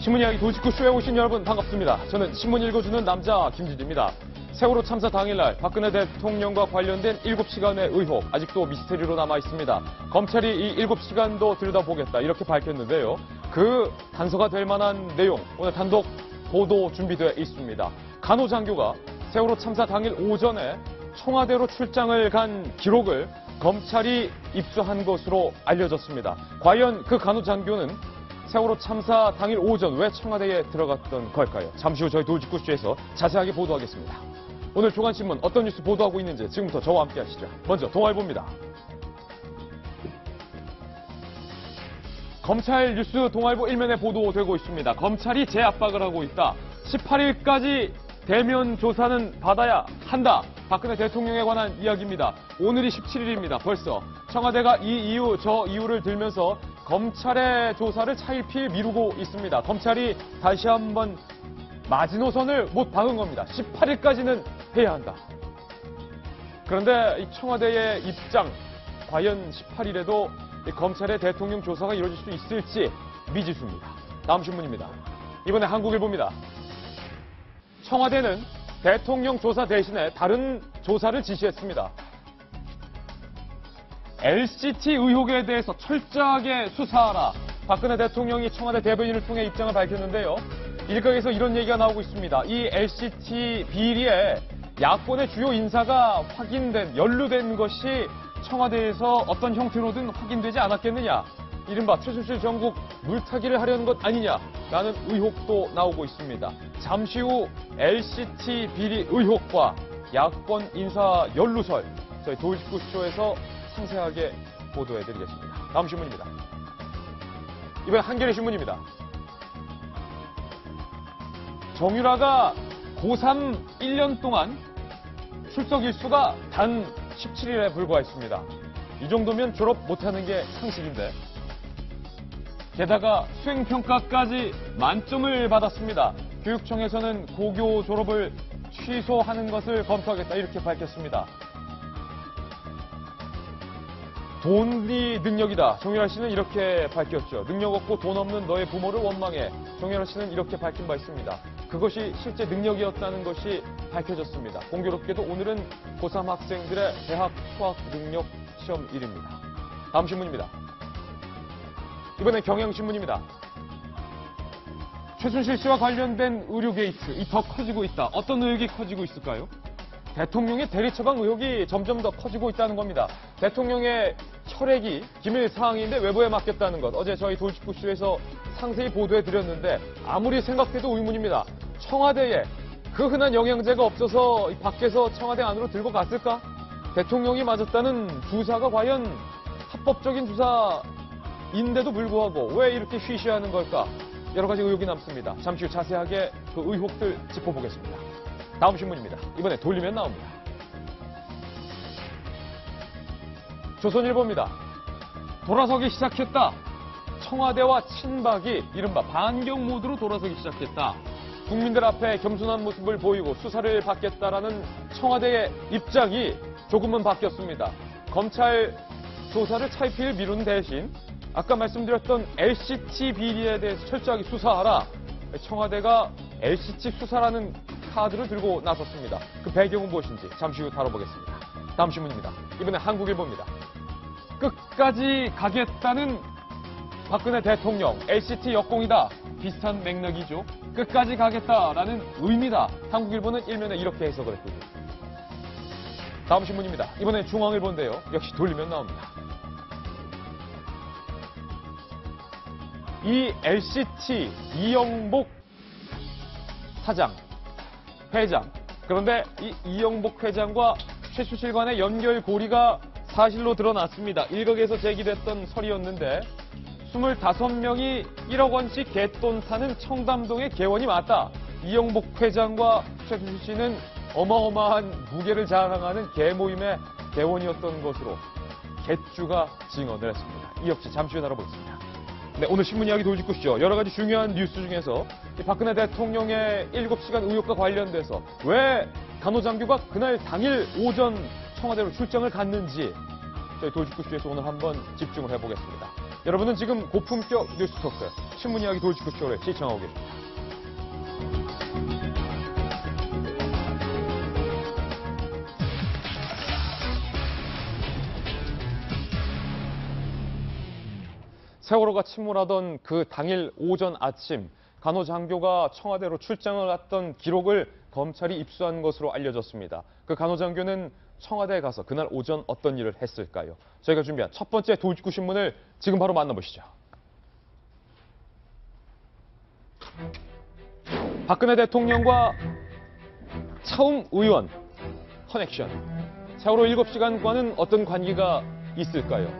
신문 이야기 도직구쇼에 오신 여러분 반갑습니다. 저는 신문 읽어주는 남자 김진입니다. 세월호 참사 당일날 박근혜 대통령과 관련된 7시간의 의혹 아직도 미스테리로 남아 있습니다. 검찰이 이 7시간도 들여다보겠다 이렇게 밝혔는데요. 그 단서가 될 만한 내용 오늘 단독 보도 준비되어 있습니다. 간호 장교가 세월호 참사 당일 오전에 청와대로 출장을 간 기록을 검찰이 입수한 것으로 알려졌습니다. 과연 그 간호 장교는 세월호 참사 당일 오전 왜 청와대에 들어갔던 걸까요? 잠시 후 저희 도직구쇼에서 자세하게 보도하겠습니다. 오늘 조간신문 어떤 뉴스 보도하고 있는지 지금부터 저와 함께 하시죠. 먼저 동아일보입니다. 검찰 뉴스 동아일보 1면에 보도되고 있습니다. 검찰이 재압박을 하고 있다. 18일까지 대면 조사는 받아야 한다. 박근혜 대통령에 관한 이야기입니다. 오늘이 17일입니다. 벌써 청와대가 이 이유 저 이유를 들면서 검찰의 조사를 차일피일 미루고 있습니다. 검찰이 다시 한번 마지노선을 못 박은 겁니다. 18일까지는 해야 한다. 그런데 이 청와대의 입장, 과연 18일에도 검찰의 대통령 조사가 이루어질 수 있을지 미지수입니다. 다음 신문입니다. 이번에 한국일보입니다. 청와대는 대통령 조사 대신에 다른 조사를 지시했습니다. LCT 의혹에 대해서 철저하게 수사하라. 박근혜 대통령이 청와대 대변인을 통해 입장을 밝혔는데요. 일각에서 이런 얘기가 나오고 있습니다. 이 LCT 비리에 야권의 주요 인사가 연루된 것이 청와대에서 어떤 형태로든 확인되지 않았겠느냐. 이른바 최순실 정국 물타기를 하려는 것 아니냐라는 의혹도 나오고 있습니다. 잠시 후 LCT 비리 의혹과 야권 인사 연루설 저희 도직구쇼에서 상세하게 보도해드리겠습니다. 다음 신문입니다. 이번엔 한겨레 신문입니다. 정유라가 고3 1년 동안 출석 일수가 단 17일에 불과했습니다. 이 정도면 졸업 못하는 게 상식인데 게다가 수행평가까지 만점을 받았습니다. 교육청에서는 고교 졸업을 취소하는 것을 검토하겠다 이렇게 밝혔습니다. 돈이 능력이다. 정유라 씨는 이렇게 밝혔죠. 능력 없고 돈 없는 너의 부모를 원망해. 정유라 씨는 이렇게 밝힌 바 있습니다. 그것이 실제 능력이었다는 것이 밝혀졌습니다. 공교롭게도 오늘은 고3 학생들의 대학 수학 능력 시험일입니다. 다음 신문입니다. 이번엔 경향신문입니다. 최순실 씨와 관련된 의료 게이트, 더 커지고 있다. 어떤 의혹이 커지고 있을까요? 대통령의 대리 처방 의혹이 점점 더 커지고 있다는 겁니다. 대통령의 혈액이 기밀 사항인데 외부에 맡겼다는 것. 어제 저희 도직구쇼에서 상세히 보도해드렸는데 아무리 생각해도 의문입니다. 청와대에 그 흔한 영양제가 없어서 밖에서 청와대 안으로 들고 갔을까? 대통령이 맞았다는 주사가 과연 합법적인 주사인데도 불구하고 왜 이렇게 쉬쉬하는 걸까? 여러 가지 의혹이 남습니다. 잠시 후 자세하게 그 의혹들 짚어보겠습니다. 다음 신문입니다. 이번에 돌리면 나옵니다. 조선일보입니다. 돌아서기 시작했다. 청와대와 친박이 이른바 반경 모드로 돌아서기 시작했다. 국민들 앞에 겸손한 모습을 보이고 수사를 받겠다라는 청와대의 입장이 조금은 바뀌었습니다. 검찰 조사를 차일피일 미룬 대신 아까 말씀드렸던 LCT 비리에 대해서 철저하게 수사하라. 청와대가 LCT 수사라는 카드를 들고 나섰습니다. 그 배경은 무엇인지 잠시 후 다뤄보겠습니다. 다음 신문입니다. 이번에 한국일보입니다. 끝까지 가겠다는 박근혜 대통령, LCT 역공이다. 비슷한 맥락이죠. 끝까지 가겠다라는 의미다. 한국일보는 일면에 이렇게 해석을 했군요. 다음 신문입니다. 이번엔 중앙일보인데요. 역시 돌리면 나옵니다. 이 LCT 이영복 사장, 회장. 그런데 이 이영복 회장과 최순실 간의 연결고리가 사실로 드러났습니다. 일각에서 제기됐던 설이었는데 25명이 1억 원씩 갯돈 타는 청담동의 개원이 맞다. 이영복 회장과 최순실 씨는 어마어마한 무게를 자랑하는 개모임의 개원이었던 것으로 갯주가 증언을 했습니다. 이 역시 잠시 후에 다뤄보겠습니다. 네, 오늘 신문 이야기 도직구쇼 여러 가지 중요한 뉴스 중에서 박근혜 대통령의 7시간 의혹과 관련돼서 왜 간호장교가 그날 당일 오전 청와대로 출장을 갔는지 저희 도직구쇼에서 오늘 한번 집중을 해보겠습니다. 여러분은 지금 고품격 뉴스토크 신문 이야기 돌직구쇼를 시청하고 계십니다. 세월호가 침몰하던 그 당일 오전 아침 간호장교가 청와대로 출장을 갔던 기록을 검찰이 입수한 것으로 알려졌습니다. 그 간호장교는 청와대에 가서 그날 오전 어떤 일을 했을까요? 저희가 준비한 첫 번째 돌직구 신문을 지금 바로 만나보시죠. 박근혜 대통령과 차움 의원 커넥션. 세월호 7시간과는 어떤 관계가 있을까요?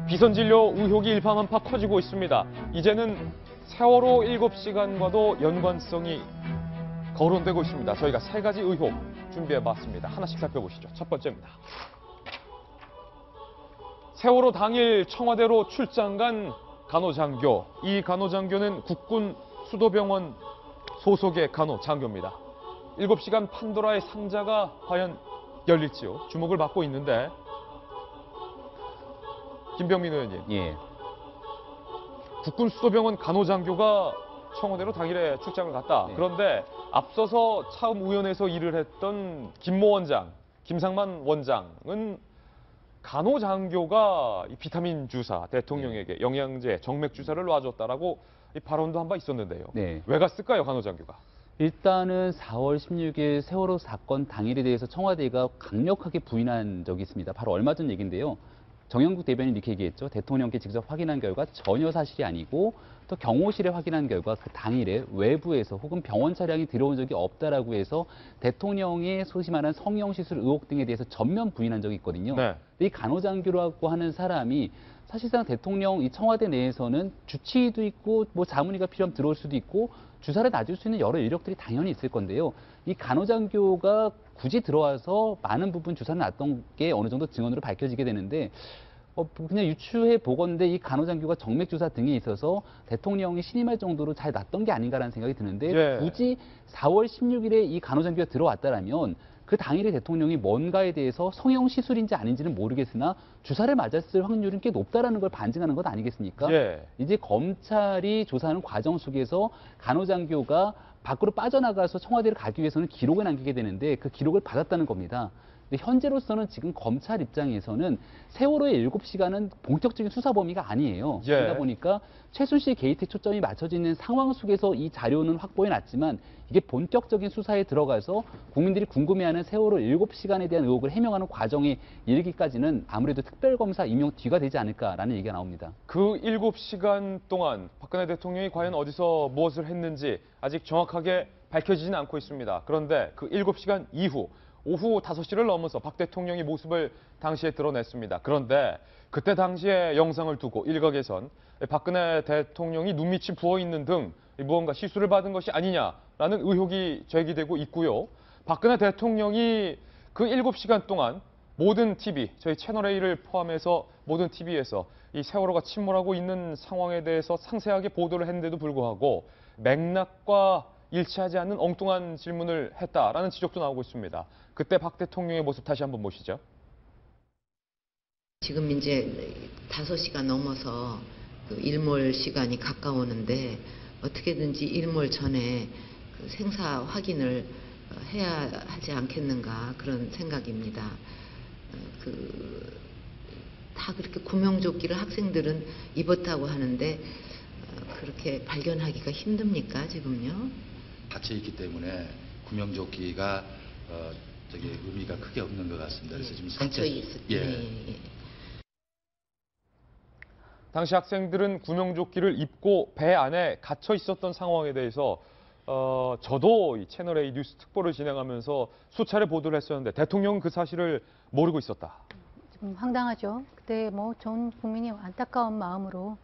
비선진료 의혹이 일파만파 커지고 있습니다. 이제는 세월호 7시간과도 연관성이 거론되고 있습니다. 저희가 세 가지 의혹 준비해봤습니다. 하나씩 살펴보시죠. 첫 번째입니다. 세월호 당일 청와대로 출장 간 간호장교. 이 간호장교는 국군 수도병원 소속의 간호장교입니다. 7시간 판도라의 상자가 과연 열릴지요? 주목을 받고 있는데 김병민 의원님. 예. 국군 수도병원 간호장교가 청와대로 당일에 출장을 갔다. 네. 그런데 앞서서 차움의원에서 일을 했던 김모 원장, 김상만 원장은 간호장교가 이 비타민 주사, 대통령에게 영양제, 정맥 주사를 놔줬다라고 이 발언도 한 바 있었는데요. 네. 왜 갔을까요, 간호장교가? 일단은 4월 16일 세월호 사건 당일에 대해서 청와대가 강력하게 부인한 적이 있습니다. 바로 얼마 전 얘기인데요. 정영국 대변인이 이렇게 얘기했죠. 대통령께 직접 확인한 결과 전혀 사실이 아니고 또 경호실에 확인한 결과 그 당일에 외부에서 혹은 병원 차량이 들어온 적이 없다라고 해서 대통령의 소위 말하는 성형시술 의혹 등에 대해서 전면 부인한 적이 있거든요. 네. 이 간호장교라고 하는 사람이 사실상 대통령 이 청와대 내에서는 주치의도 있고 뭐 자문의가 필요하면 들어올 수도 있고 주사를 놔줄 수 있는 여러 이력들이 당연히 있을 건데요. 이 간호장교가 굳이 들어와서 많은 부분 주사를 놨던 게 어느 정도 증언으로 밝혀지게 되는데 그냥 유추해 보건데 이 간호장교가 정맥주사 등에 있어서 대통령이 신임할 정도로 잘 놨던 게 아닌가라는 생각이 드는데 예. 굳이 4월 16일에 이 간호장교가 들어왔다라면 그 당일에 대통령이 뭔가에 대해서 성형 시술인지 아닌지는 모르겠으나 주사를 맞았을 확률은 꽤 높다라는 걸 반증하는 것 아니겠습니까? 예. 이제 검찰이 조사하는 과정 속에서 간호장교가 밖으로 빠져나가서 청와대를 가기 위해서는 기록을 남기게 되는데 그 기록을 받았다는 겁니다. 근데 현재로서는 지금 검찰 입장에서는 세월호의 7시간은 본격적인 수사 범위가 아니에요. 예. 그러다 보니까 최순실 게이트에 초점이 맞춰져 있는 상황 속에서 이 자료는 확보해놨지만 이게 본격적인 수사에 들어가서 국민들이 궁금해하는 세월호 7시간에 대한 의혹을 해명하는 과정에 이르기까지는 아무래도 특별검사 임용 뒤가 되지 않을까라는 얘기가 나옵니다. 그 7시간 동안 박근혜 대통령이 과연 어디서 무엇을 했는지 아직 정확하게 밝혀지지는 않고 있습니다. 그런데 그 7시간 이후 오후 5시를 넘어서 박 대통령의 모습을 당시에 드러냈습니다. 그런데 그때 당시의 영상을 두고 일각에선 박근혜 대통령이 눈밑이 부어있는 등 무언가 시술을 받은 것이 아니냐라는 의혹이 제기되고 있고요. 박근혜 대통령이 그 7시간 동안 모든 TV, 저희 채널A를 포함해서 모든 TV에서 이 세월호가 침몰하고 있는 상황에 대해서 상세하게 보도를 했는데도 불구하고 맥락과 일치하지 않는 엉뚱한 질문을 했다라는 지적도 나오고 있습니다. 그때 박 대통령의 모습 다시 한번 보시죠. 지금 이제 5시가 넘어서 그 일몰 시간이 가까우는데 어떻게든지 일몰 전에 그 생사 확인을 해야 하지 않겠는가 그런 생각입니다. 다 그렇게 구명조끼를 학생들은 입었다고 하는데 그렇게 발견하기가 힘듭니까 지금요? 닫혀 있기 때문에 구명조끼가 의미가 크게 없는 것 같습니다. 그래서 지금 닫혀 있을 때. 예. 당시 학생들은 구명조끼를 입고 배 안에 갇혀 있었던 상황에 대해서 저도 이 채널A 뉴스 특보를 진행하면서 수차례 보도를 했었는데 대통령은 그 사실을 모르고 있었다. 좀 황당하죠. 그때 뭐 전 국민이 안타까운 마음으로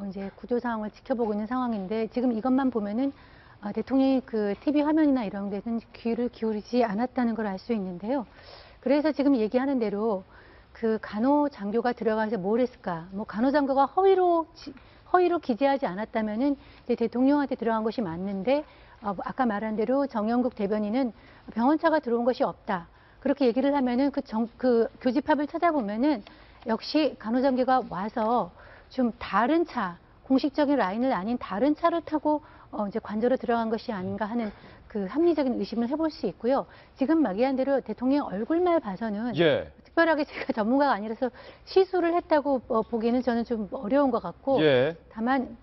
이제 구조 상황을 지켜보고 있는 상황인데 지금 이것만 보면은 대통령이 그 TV 화면이나 이런 데는 귀를 기울이지 않았다는 걸 알 수 있는데요. 그래서 지금 얘기하는 대로 그 간호장교가 들어가서 뭘 했을까? 뭐 간호장교가 허위로 기재하지 않았다면은 이제 대통령한테 들어간 것이 맞는데 아까 말한 대로 정영국 대변인은 병원차가 들어온 것이 없다. 그렇게 얘기를 하면은 그 교집합을 찾아보면은 역시 간호장교가 와서 좀 다른 차, 공식적인 라인을 아닌 다른 차를 타고 이제 관저로 들어간 것이 아닌가 하는 그 합리적인 의심을 해볼 수 있고요. 지금 말한 대로 대통령 얼굴만 봐서는 예. 특별하게 제가 전문가가 아니라서 시술을 했다고 보기에는 저는 좀 어려운 것 같고 예. 다만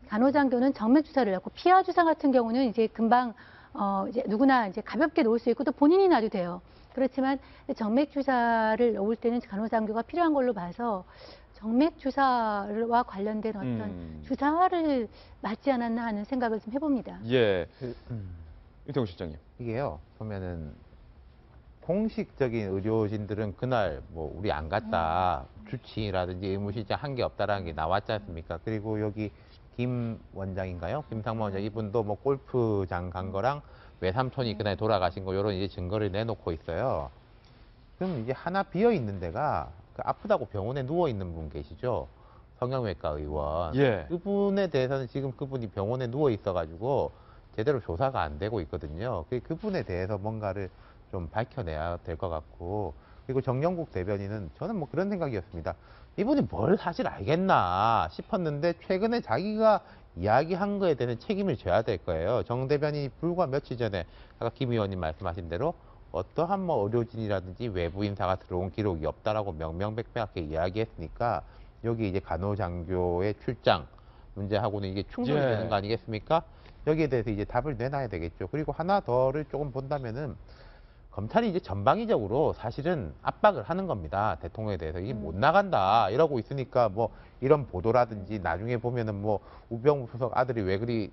간호장교는 정맥 주사를 놨고 피하 주사 같은 경우는 이제 금방 이제 누구나 이제 가볍게 놓을 수 있고 또 본인이 놔도 돼요. 그렇지만 정맥 주사를 놓을 때는 간호장교가 필요한 걸로 봐서 정맥 주사와 관련된 어떤 주사를 맞지 않았나 하는 생각을 좀 해봅니다. 예. 유태우 실장님. 이게요, 보면은 공식적인 의료진들은 그날 뭐 우리 안 갔다, 주치라든지 의무실장 한 게 없다라는 게 나왔지 않습니까? 그리고 여기 김 원장인가요? 김상만 원장 이분도 뭐 골프장 간 거랑 외삼촌이 그날 돌아가신 거 이런 이제 증거를 내놓고 있어요. 그럼 이제 하나 비어 있는 데가 그 아프다고 병원에 누워 있는 분 계시죠? 성형외과 의원. 예. 그분에 대해서는 지금 그분이 병원에 누워 있어가지고 제대로 조사가 안 되고 있거든요. 그분에 대해서 뭔가를 좀 밝혀내야 될 것 같고, 그리고 정영국 대변인은 저는 뭐 그런 생각이었습니다. 이분이 뭘 사실 알겠나 싶었는데 최근에 자기가 이야기한 거에 대해서 책임을 져야 될 거예요. 정 대변인이 불과 며칠 전에 아까 김 의원님 말씀하신 대로 어떠한 뭐 의료진이라든지 외부 인사가 들어온 기록이 없다라고 명명백백하게 이야기했으니까 여기 이제 간호장교의 출장 문제하고는 이게 충돌이 예. 되는 거 아니겠습니까? 여기에 대해서 이제 답을 내놔야 되겠죠. 그리고 하나 더를 조금 본다면은 검찰이 이제 전방위적으로 사실은 압박을 하는 겁니다. 대통령에 대해서 이게 못 나간다 이러고 있으니까 뭐 이런 보도라든지 나중에 보면은 뭐 우병우 수석 아들이 왜 그리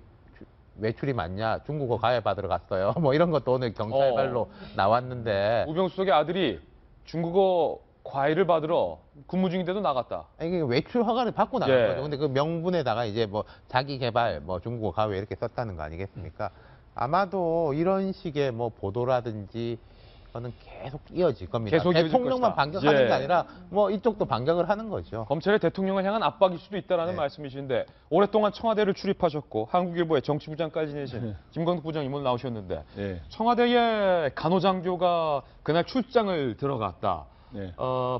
외출이 많냐, 중국어 과외 받으러 갔어요. 뭐 이런 것도 오늘 경찰발로 나왔는데. 우병우 수석의 아들이 중국어 과외를 받으러 근무 중인데도 나갔다. 아니, 이게 외출 허가를 받고 나간 예. 거죠. 근데 그 명분에다가 이제 뭐 자기 개발, 뭐 중국어 과외 이렇게 썼다는 거 아니겠습니까? 아마도 이런 식의 뭐 보도라든지 그거는 계속 이어질 겁니다. 계속 이어질 대통령만 것이다. 반격하는 예. 게 아니라 뭐 이쪽도 반격을 하는 거죠. 검찰의 대통령을 향한 압박일 수도 있다는 네. 말씀이신데 오랫동안 청와대를 출입하셨고 한국일보의 정치부장까지 내신 김광석 부장님 오늘 나오셨는데 네. 청와대의 간호장교가 그날 출장을 들어갔다. 네.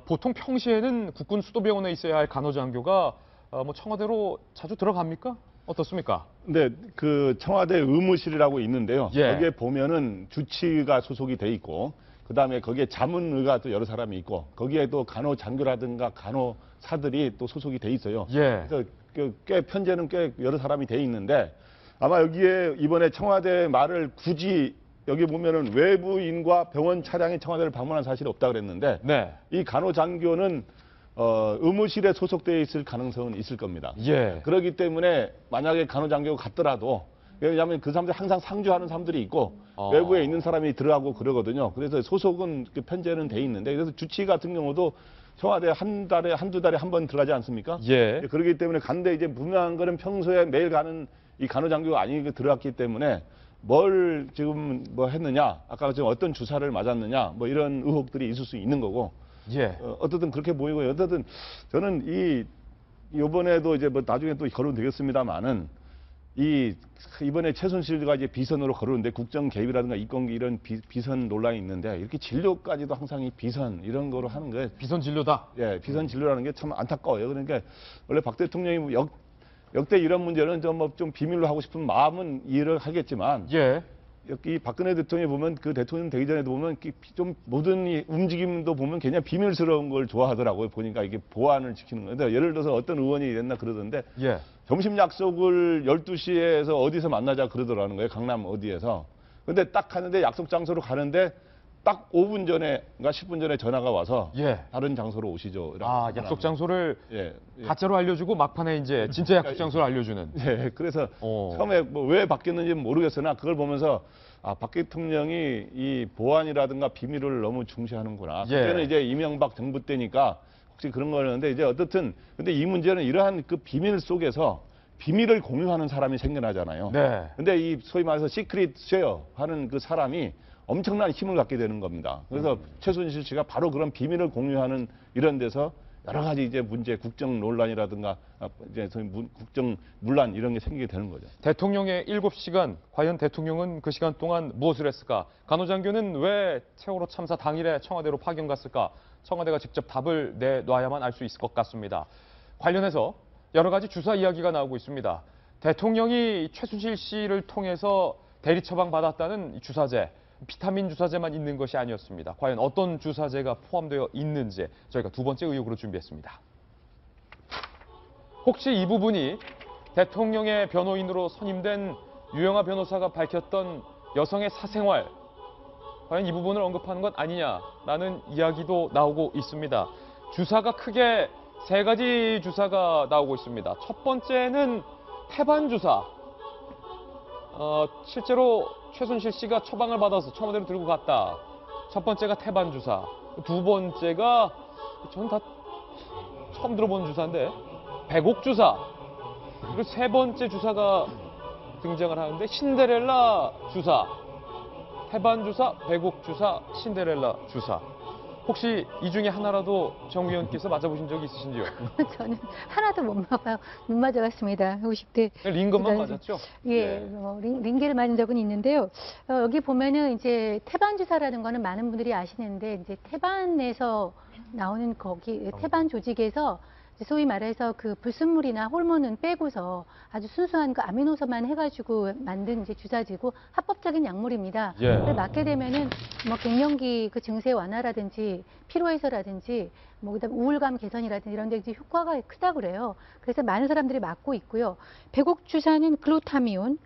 보통 평시에는 국군 수도병원에 있어야 할 간호장교가 뭐 청와대로 자주 들어갑니까? 어떻습니까? 근데 그 청와대 의무실이라고 있는데요. 예. 거기에 보면은 주치의가 소속이 돼 있고, 그 다음에 거기에 자문의가 또 여러 사람이 있고, 거기에도 간호장교라든가 간호사들이 또 소속이 돼 있어요. 예. 그래서 꽤 편제는 꽤 여러 사람이 돼 있는데, 아마 여기에 이번에 청와대 말을 굳이 여기 보면은 외부인과 병원 차량이 청와대를 방문한 사실이 없다 그랬는데, 네. 이 간호장교는 의무실에 소속되어 있을 가능성은 있을 겁니다. 예. 그렇기 때문에 만약에 간호장교가 갔더라도, 왜냐하면 그 사람들이 항상 상주하는 사람들이 있고 외부에 있는 사람이 들어가고 그러거든요. 그래서 소속은 편제는 돼 있는데, 그래서 주치의 같은 경우도 청와대 한두 달에 한 번 들어가지 않습니까? 예. 그렇기 때문에 간데 이제 분명한 거는 평소에 매일 가는 이 간호장교가 아니게 들어갔기 때문에 뭘 지금 뭐 했느냐, 아까 지금 어떤 주사를 맞았느냐, 뭐 이런 의혹들이 있을 수 있는 거고, 예. 어떻든 그렇게 보이고요. 어쨌든 저는 이번에도 이제 뭐 나중에 또 거론되겠습니다만은 이번에 최순실과 이제 비선으로 거론인데 국정 개입이라든가 이권기 이런 비선 논란이 있는데, 이렇게 진료까지도 항상 이 비선 이런 거로 하는 게 비선 진료다. 예, 비선 진료라는 게 참 안타까워요. 그러니까 원래 박 대통령이 역대 이런 문제는 좀 비밀로 하고 싶은 마음은 이해를 하겠지만, 예. 여기 박근혜 대통령이 보면 그 대통령 되기 전에도 보면 좀 모든 이 움직임도 보면 그냥 비밀스러운 걸 좋아하더라고요. 보니까 이게 보안을 지키는 건데, 예를 들어서 어떤 의원이 이랬나 그러던데, 예. 점심 약속을 12시에서 어디서 만나자 그러더라는 거예요. 강남 어디에서. 근데 딱 하는데 약속 장소로 가는데 딱 5분 전에가 10분 전에 전화가 와서 예. 다른 장소로 오시죠. 약속 장소를 예. 가짜로 알려주고 막판에 이제 진짜 약속 장소를 알려주는. 예, 그래서 처음에 뭐 왜 바뀌었는지 모르겠으나 그걸 보면서 박 대통령이 이 보안이라든가 비밀을 너무 중시하는구나. 예. 그때는 이제 이명박 정부 때니까 혹시 그런 거였는데, 이제 어떻든 근데 이 문제는 이러한 그 비밀 속에서 비밀을 공유하는 사람이 생겨나잖아요. 네. 근데 이 소위 말해서 시크릿 쉐어 하는 그 사람이 엄청난 힘을 갖게 되는 겁니다. 그래서 최순실 씨가 바로 그런 비밀을 공유하는 이런 데서 여러 가지 이제 문제, 국정 논란이라든가 이제 국정 문란 이런 게 생기게 되는 거죠. 대통령의 7시간, 과연 대통령은 그 시간 동안 무엇을 했을까? 간호장교는 왜 세월호 참사 당일에 청와대로 파견 갔을까? 청와대가 직접 답을 내놔야만 알 수 있을 것 같습니다. 관련해서 여러 가지 주사 이야기가 나오고 있습니다. 대통령이 최순실 씨를 통해서 대리 처방받았다는 주사제, 비타민 주사제만 있는 것이 아니었습니다. 과연 어떤 주사제가 포함되어 있는지 저희가 두 번째 의혹으로 준비했습니다. 혹시 이 부분이 대통령의 변호인으로 선임된 유영하 변호사가 밝혔던 여성의 사생활, 과연 이 부분을 언급하는 것 아니냐라는 이야기도 나오고 있습니다. 주사가 크게 세 가지 주사가 나오고 있습니다. 첫 번째는 태반 주사. 실제로 최순실 씨가 처방을 받아서 청와대로 들고 갔다. 첫 번째가 태반 주사. 두 번째가 전 다 처음 들어본 주사인데 백옥 주사. 그리고 세 번째 주사가 등장을 하는데 신데렐라 주사. 태반 주사, 백옥 주사, 신데렐라 주사. 혹시 이 중에 하나라도 정 의원께서 맞아보신 적이 있으신지요? 저는 하나도 못 맞아봤습니다. 50대. 링것만 맞았죠? 예, 뭐 링게를 맞은 적은 있는데요. 여기 보면은 이제 태반 주사라는 거는 많은 분들이 아시는데 이제 태반에서 나오는 태반 조직에서 소위 말해서 그 불순물이나 호르몬은 빼고서 아주 순수한 그 아미노산만 해가지고 만든 이제 주사지고 합법적인 약물입니다. 예. 그걸 맞게 되면은 뭐 갱년기 그 증세 완화라든지 피로 해소라든지 뭐 그다음 우울감 개선이라든지 이런 데 이제 효과가 크다고 그래요. 그래서 많은 사람들이 맞고 있고요. 백옥 주사는 글루타미온,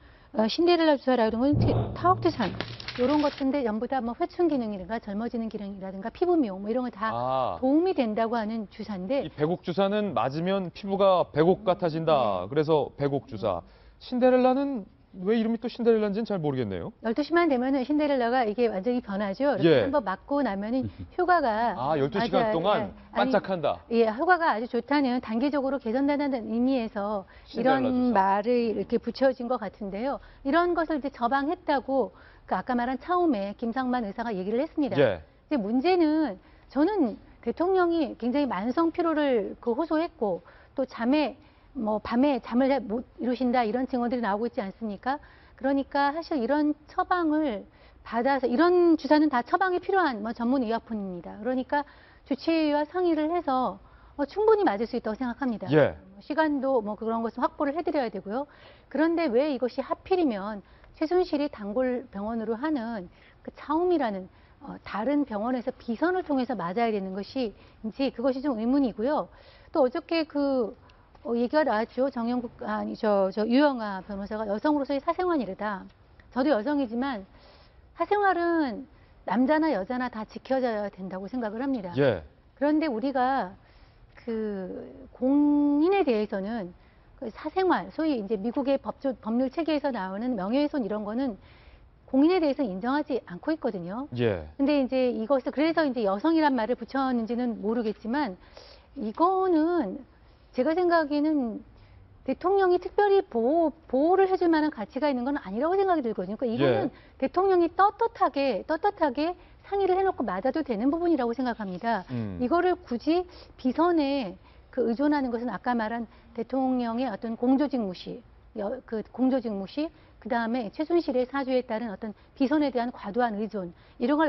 신데렐라 주사라는 건 타옥트산 이런 것들인데 전부 다 뭐 회춘 기능이라든가 젊어지는 기능이라든가 피부 미용 뭐 이런 거 다 도움이 된다고 하는 주사인데 이 백옥 주사는 맞으면 피부가 백옥 같아진다. 그래서 백옥 주사. 신데렐라는 왜 이름이 또 신데렐라인지는 잘 모르겠네요. 12시만 되면은 신데렐라가 이게 완전히 변하죠. 이렇게 예. 한번 맞고 나면은 효과가 12시간 동안 반짝한다. 예, 효과가 아주 좋다는 단기적으로 개선된다는 의미에서 신데렐라 이런 주사. 말을 이렇게 붙여진 것 같은데요. 이런 것을 이제 처방했다고 그 아까 말한 차움에 김상만 의사가 얘기를 했습니다. 예. 이제 문제는 저는 대통령이 굉장히 만성 피로를 호소했고 또 밤에 잠을 잘 못 이루신다 이런 증언들이 나오고 있지 않습니까? 그러니까 사실 이런 처방을 받아서 이런 주사는 다 처방이 필요한 전문 의약품입니다. 그러니까 주치의와 상의를 해서 충분히 맞을 수 있다고 생각합니다. 예. 시간도 그런 것을 확보를 해드려야 되고요. 그런데 왜 이것이 하필이면 최순실이 단골 병원으로 하는 그 차움이라는 다른 병원에서 비선을 통해서 맞아야 되는 것이인지 그것이 좀 의문이고요. 또 어저께 얘기가 나왔죠. 유영하 변호사가 여성으로서의 사생활이 이르다. 저도 여성이지만 사생활은 남자나 여자나 다 지켜져야 된다고 생각을 합니다. 예. 그런데 우리가 그 공인에 대해서는 그 사생활, 소위 이제 미국의 법률 체계에서 나오는 명예훼손 이런 거는 공인에 대해서 인정하지 않고 있거든요. 예. 근데 이제 이것을 그래서 이제 여성이란 말을 붙였는지는 모르겠지만 이거는 제가 생각에는 대통령이 특별히 보호를 해줄 만한 가치가 있는 건 아니라고 생각이 들거든요. 그러니까 이거는 예. 대통령이 떳떳하게 상의를 해놓고 맞아도 되는 부분이라고 생각합니다. 이거를 굳이 비선에 의존하는 것은 아까 말한 대통령의 어떤 공조직 무시, 그 다음에 최순실의 사주에 따른 어떤 비선에 대한 과도한 의존, 이런 걸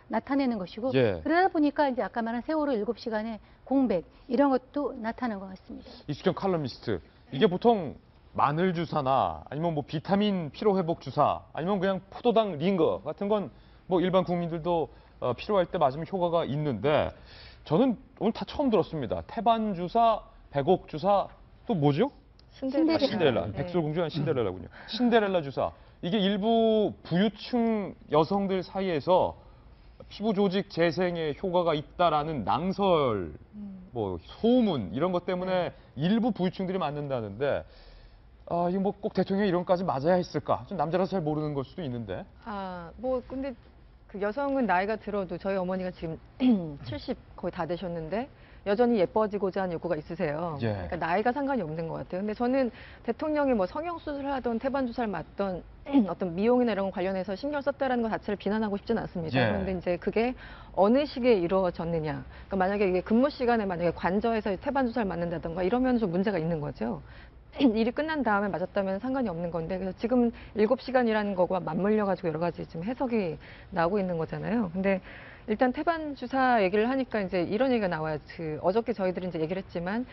나타내는 것이고, 예. 그러다 보니까 이제 아까 말한 세월호 7시간의 공백, 이런 것도 나타난 것 같습니다. 이수경 칼럼니스트. 이게 보통 마늘 주사나 아니면 비타민 피로 회복 주사 아니면 그냥 포도당 링거 같은 건 일반 국민들도 필요할 때 맞으면 효과가 있는데 저는 오늘 다 처음 들었습니다. 태반 주사, 백옥 주사, 또 뭐죠? 신데렐라. 네. 백설공주한 신데렐라군요. 신데렐라 주사. 이게 일부 부유층 여성들 사이에서 피부 조직 재생에 효과가 있다라는 낭설, 소문 이런 것 때문에 일부 부유층들이 맞는다는데 이거 꼭 대통령이 이런 것까지 맞아야 했을까? 좀 남자라서 잘 모르는 걸 수도 있는데. 근데 그 여성은 나이가 들어도 저희 어머니가 지금 70 거의 다 되셨는데 여전히 예뻐지고자 하는 욕구가 있으세요. 예. 그러니까 나이가 상관이 없는 것 같아요. 근데 저는 대통령이 성형 수술을 하던 태반 주사를 맞던 어떤 미용이나 이런 거 관련해서 신경 썼다라는 것 자체를 비난하고 싶지는 않습니다. 예. 그런데 이제 그게 어느 시기에 이루어졌느냐. 그러니까 만약에 이게 근무 시간에 만약에 관저에서 태반 주사를 맞는다던가 이러면 좀 문제가 있는 거죠. 일이 끝난 다음에 맞았다면 상관이 없는 건데 그래서 지금 7시간이라는 거와 맞물려 가지고 여러 가지 지금 해석이 나오고 있는 거잖아요. 근데 일단 태반 주사 얘기를 하니까 이제 이런 얘기가 나와요. 어저께 저희들이 이제 얘기를 했지만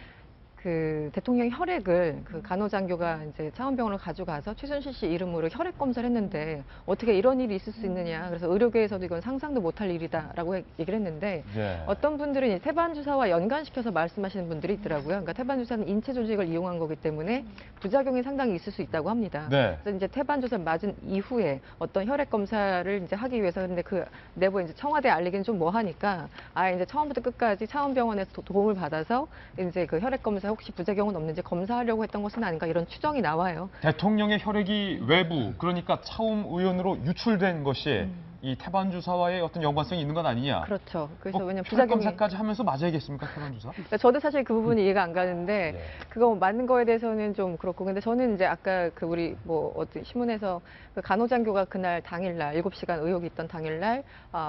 그 대통령 혈액을 그 간호장교가 이제 차원병원을 가져가서 최순실 씨 이름으로 혈액 검사를 했는데 어떻게 이런 일이 있을 수 있느냐. 그래서 의료계에서도 이건 상상도 못할 일이다라고 얘기를 했는데 예. 어떤 분들은 이 태반 주사와 연관시켜서 말씀하시는 분들이 있더라고요. 그러니까 태반 주사는 인체 조직을 이용한 거기 때문에 부작용이 상당히 있을 수 있다고 합니다. 네. 그래서 이제 태반 주사를 맞은 이후에 어떤 혈액 검사를 이제 하기 위해서 근데 그 내부 이제 청와대에 알리기는 좀 뭐하니까 이제 처음부터 끝까지 차원병원에서 도움을 받아서 이제 그 혈액 검사 혹시 부작용은 없는지 검사하려고 했던 것은 아닌가 이런 추정이 나와요. 대통령의 혈액이 외부, 그러니까 차움 의원으로 유출된 것이 이 태반 주사와의 어떤 연관성이 있는 건 아니냐. 그렇죠. 그래서 왜냐면 혈액 부작용이 검사까지 하면서 맞아야겠습니까, 태반 주사? 그러니까 저도 사실 그 부분이 이해가 안 가는데 예. 그거 맞는 거에 대해서는 좀 그렇고 근데 저는 이제 아까 그 우리 뭐 어떤 신문에서 그 간호장교가 그날 당일날 7시간 의혹이 있던 당일날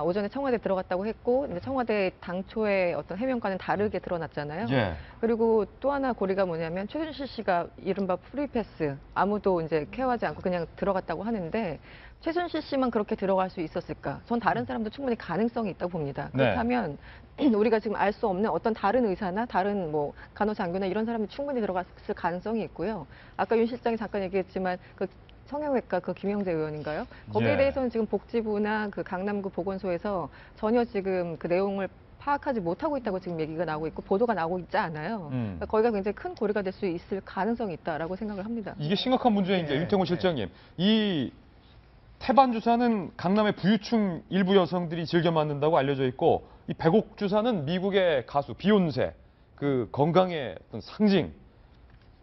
오전에 청와대 들어갔다고 했고 이제 청와대 당초의 어떤 해명과는 다르게 드러났잖아요. 예. 그리고 또 하나 고리가 뭐냐면 최순실 씨가 이른바 프리패스 아무도 이제 케어하지 않고 그냥 들어갔다고 하는데 최순실 씨만 그렇게 들어갈 수 있었을까? 전 다른 사람도 충분히 가능성이 있다고 봅니다. 네. 그렇다면 우리가 지금 알 수 없는 어떤 다른 의사나 다른 뭐 간호장교나 이런 사람이 충분히 들어갔을 가능성이 있고요. 아까 윤 실장이 잠깐 얘기했지만 그 성형외과 그 김영재 의원인가요? 거기에 예. 대해서는 지금 복지부나 그 강남구 보건소에서 전혀 지금 그 내용을 파악하지 못하고 있다고 지금 얘기가 나오고 있고 보도가 나오고 있지 않아요. 그러니까 거기가 굉장히 큰 고리가 될 수 있을 가능성이 있다라고 생각을 합니다. 이게 심각한 문제인 게 네. 윤태곤 실장님, 이 태반 주사는 강남의 부유층 일부 여성들이 즐겨 맞는다고 알려져 있고 이 백옥 주사는 미국의 가수 비욘세, 그 건강의 어떤 상징,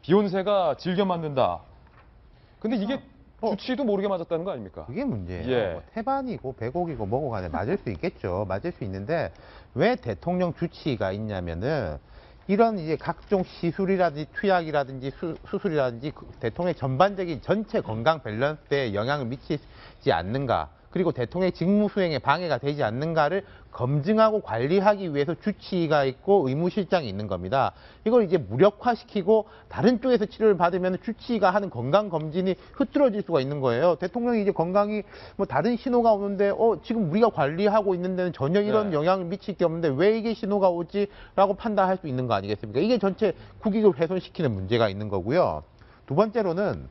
비욘세가 즐겨 맞는다. 근데 이게 주치의도 모르게 맞았다는 거 아닙니까? 그게 문제예요. 예. 뭐 태반이고 백옥이고 뭐고 간에 맞을 수 있겠죠. 맞을 수 있는데 왜 대통령 주치의가 있냐면은 이런 이제 각종 시술이라든지 투약이라든지 수술이라든지 대통령의 전반적인 전체 건강 밸런스에 영향을 미치지 않는가. 그리고 대통령의 직무 수행에 방해가 되지 않는가를 검증하고 관리하기 위해서 주치의가 있고 의무실장이 있는 겁니다. 이걸 이제 무력화시키고 다른 쪽에서 치료를 받으면 주치의가 하는 건강검진이 흐트러질 수가 있는 거예요. 대통령이 이제 건강이 뭐 다른 신호가 오는데 지금 우리가 관리하고 있는 데는 전혀 이런 네. 영향을 미칠 게 없는데 왜 이게 신호가 오지라고 판단할 수 있는 거 아니겠습니까? 이게 전체 국익을 훼손시키는 문제가 있는 거고요. 두 번째로는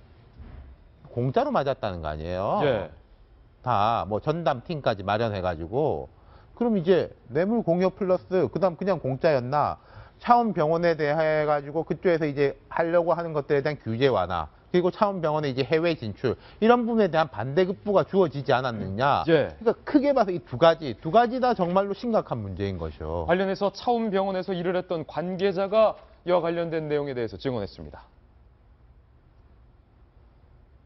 공짜로 맞았다는 거 아니에요. 예. 다 뭐 전담팀까지 마련해가지고 그럼 이제 뇌물 공여 플러스 그다음 그냥 공짜였나 차원병원에 대해 가지고 그쪽에서 이제 하려고 하는 것들에 대한 규제 완화 그리고 차원병원의 이제 해외 진출 이런 부분에 대한 반대급부가 주어지지 않았느냐. 예. 그러니까 크게 봐서 이 두 가지 다 정말로 심각한 문제인 것이죠. 관련해서 차움병원에서 일을 했던 관계자가 이와 관련된 내용에 대해서 증언했습니다.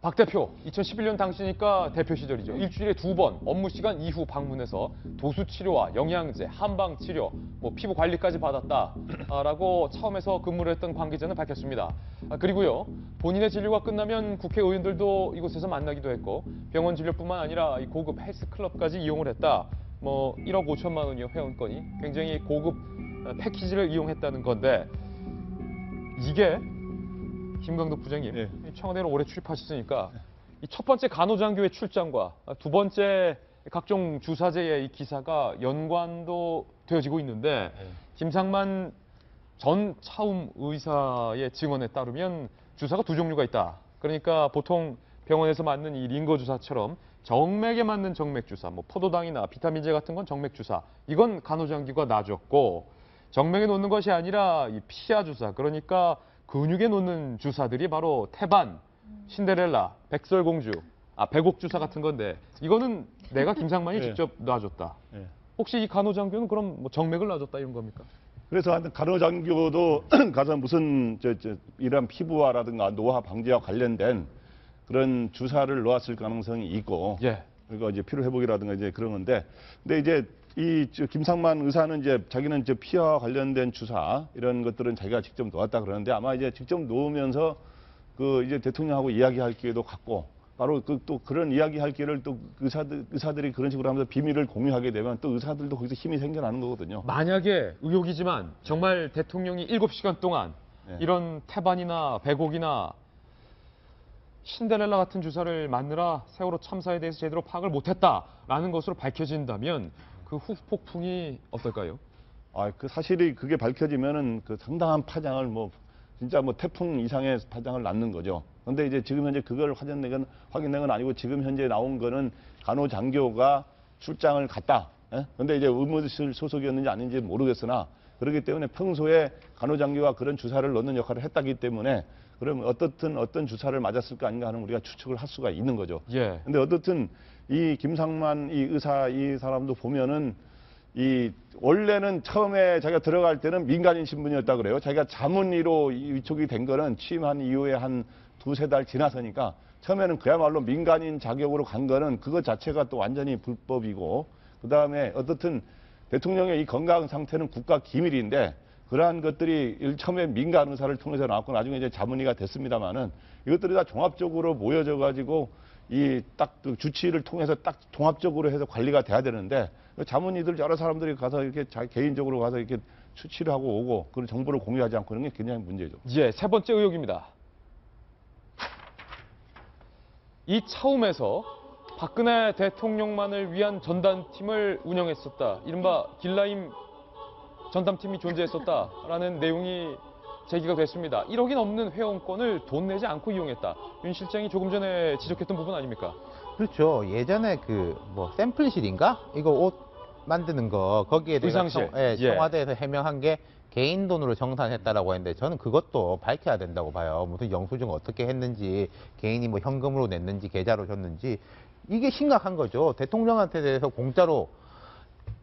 박 대표, 2011년 당시니까 대표 시절이죠. 일주일에 2번 업무 시간 이후 방문해서 도수 치료와 영양제, 한방 치료, 피부 관리까지 받았다라고 차움에서 근무를 했던 관계자는 밝혔습니다. 그리고요, 본인의 진료가 끝나면 국회의원들도 이곳에서 만나기도 했고 병원 진료뿐만 아니라 이 고급 헬스클럽까지 이용을 했다. 1억 5천만 원이요 회원권이 굉장히 고급 패키지를 이용했다는 건데 이게 김광덕 부장님, 예. 청와대로 오래 출입하셨으니까 이 첫 번째 간호장교의 출장과 두 번째 각종 주사제의 이 기사가 연관도 되어지고 있는데 김상만 전 차움 의사의 증언에 따르면 주사가 두 종류가 있다. 그러니까 보통 병원에서 맞는 이 링거 주사처럼 정맥에 맞는 정맥 주사, 포도당이나 비타민제 같은 건 정맥 주사. 이건 간호장교가 놔줬고 정맥에 놓는 것이 아니라 이 피하 주사, 그러니까 근육에 놓는 주사들이 바로 태반, 신데렐라, 백설공주, 백옥 주사 같은 건데 이거는 내가 김상만이 예. 직접 놔줬다. 예. 혹시 이 간호장교는 그럼 정맥을 놔줬다 이런 겁니까? 그래서 간호장교도 가서 무슨 이런 피부화라든가 노화 방지와 관련된 그런 주사를 놓았을 가능성이 있고, 예. 그리고 이제 피로 회복이라든가 이제 그런 건데, 근데 이제 김상만 의사는 이제 자기는 피와 관련된 주사 이런 것들은 자기가 직접 놓았다 그러는데 아마 이제 직접 놓으면서 그 이제 대통령하고 이야기할 기회도 갖고 바로 또 그런 이야기할 기회를 또 의사들이 그런 식으로 하면서 비밀을 공유하게 되면 또 의사들도 거기서 힘이 생겨나는 거거든요. 만약에 의혹이지만 정말 대통령이 7시간 동안 네. 이런 태반이나 배곡이나 신데렐라 같은 주사를 맞느라 세월호 참사에 대해서 제대로 파악을 못했다라는 것으로 밝혀진다면 그 후폭풍이 어떨까요? 그 사실이 그게 밝혀지면은 그 상당한 파장을 진짜 태풍 이상의 파장을 낳는 거죠. 근데 이제 지금 현재 그걸 확인된 건 아니고 지금 현재 나온 거는 간호장교가 출장을 갔다. 예? 근데 이제 의무실 소속이었는지 아닌지 모르겠으나 그렇기 때문에 평소에 간호장교가 그런 주사를 넣는 역할을 했다기 때문에 그럼 어떤 주사를 맞았을까 아닌가 하는 우리가 추측을 할 수가 있는 거죠. 예. 근데 어떻든 이 김상만 이 의사 이 사람도 보면은 원래는 처음에 자기가 들어갈 때는 민간인 신분이었다 그래요. 자기가 자문의로 위촉이 된 거는 취임한 이후에 한 두세 달 지나서니까 처음에는 그야말로 민간인 자격으로 간 거는 그것 자체가 또 완전히 불법이고 그다음에 어떻든 대통령의 이 건강 상태는 국가 기밀인데 그러한 것들이 처음에 민간 의사를 통해서 나왔고 나중에 이제 자문의가 됐습니다만은 이것들이 다 종합적으로 모여져 가지고 그 주치의를 통해서 딱 종합적으로 해서 관리가 돼야 되는데 자문의들 여러 사람들이 가서 이렇게 개인적으로 가서 이렇게 추치를 하고 오고 그런 정보를 공유하지 않고 있는 게 굉장히 문제죠. 예, 세 번째 의혹입니다. 이 차움에서 박근혜 대통령만을 위한 전담팀을 운영했었다. 이른바 길라임 전담팀이 존재했었다라는 내용이 제기가 됐습니다. 1억이 넘는 회원권을 돈 내지 않고 이용했다. 윤 실장이 조금 전에 지적했던 부분 아닙니까? 그렇죠. 예전에 샘플실인가? 이거 옷 만드는 거 거기에 대해서 의상실. 청와대에서 해명한 게 개인 돈으로 정산했다라고 했는데 저는 그것도 밝혀야 된다고 봐요. 무슨 영수증 어떻게 했는지 개인이 현금으로 냈는지 계좌로 줬는지 이게 심각한 거죠. 대통령한테 대해서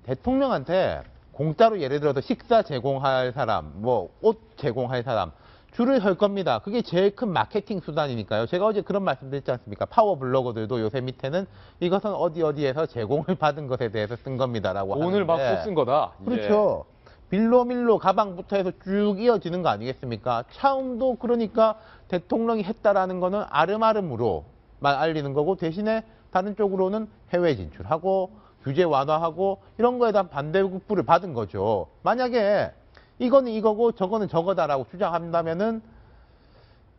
대통령한테 공짜로 예를 들어서 식사 제공할 사람, 옷 제공할 사람 줄을 설 겁니다. 그게 제일 큰 마케팅 수단이니까요. 제가 어제 그런 말씀 드렸지 않습니까? 파워 블로거들도 요새 밑에는 이것은 어디에서 제공을 받은 것에 대해서 쓴 겁니다라고 하는데 돈을 받고 쓴 거다. 그렇죠. 빌로밀로 가방부터 해서 쭉 이어지는 거 아니겠습니까? 차움도 그러니까 대통령이 했다라는 거는 아름아름으로만 알리는 거고 대신에 다른 쪽으로는 해외 진출하고 규제 완화하고 이런 거에 대한 반대급부를 받은 거죠. 만약에 이거는 이거고 저거는 저거다라고 주장한다면은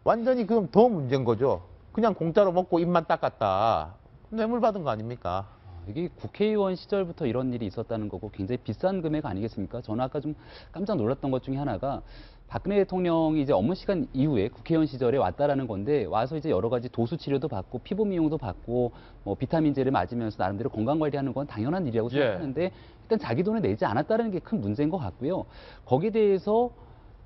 완전히 그럼 더 문제인 거죠. 그냥 공짜로 먹고 입만 닦았다. 뇌물 받은 거 아닙니까? 이게 국회의원 시절부터 이런 일이 있었다는 거고 굉장히 비싼 금액 아니겠습니까? 저는 아까 좀 깜짝 놀랐던 것 중에 하나가 박근혜 대통령이 이제 업무 시간 이후에 국회의원 시절에 왔다라는 건데 와서 이제 여러 가지 도수 치료도 받고 피부 미용도 받고 비타민제를 맞으면서 나름대로 건강 관리하는 건 당연한 일이라고 생각하는데 일단 자기 돈을 내지 않았다는 게 큰 문제인 것 같고요. 거기에 대해서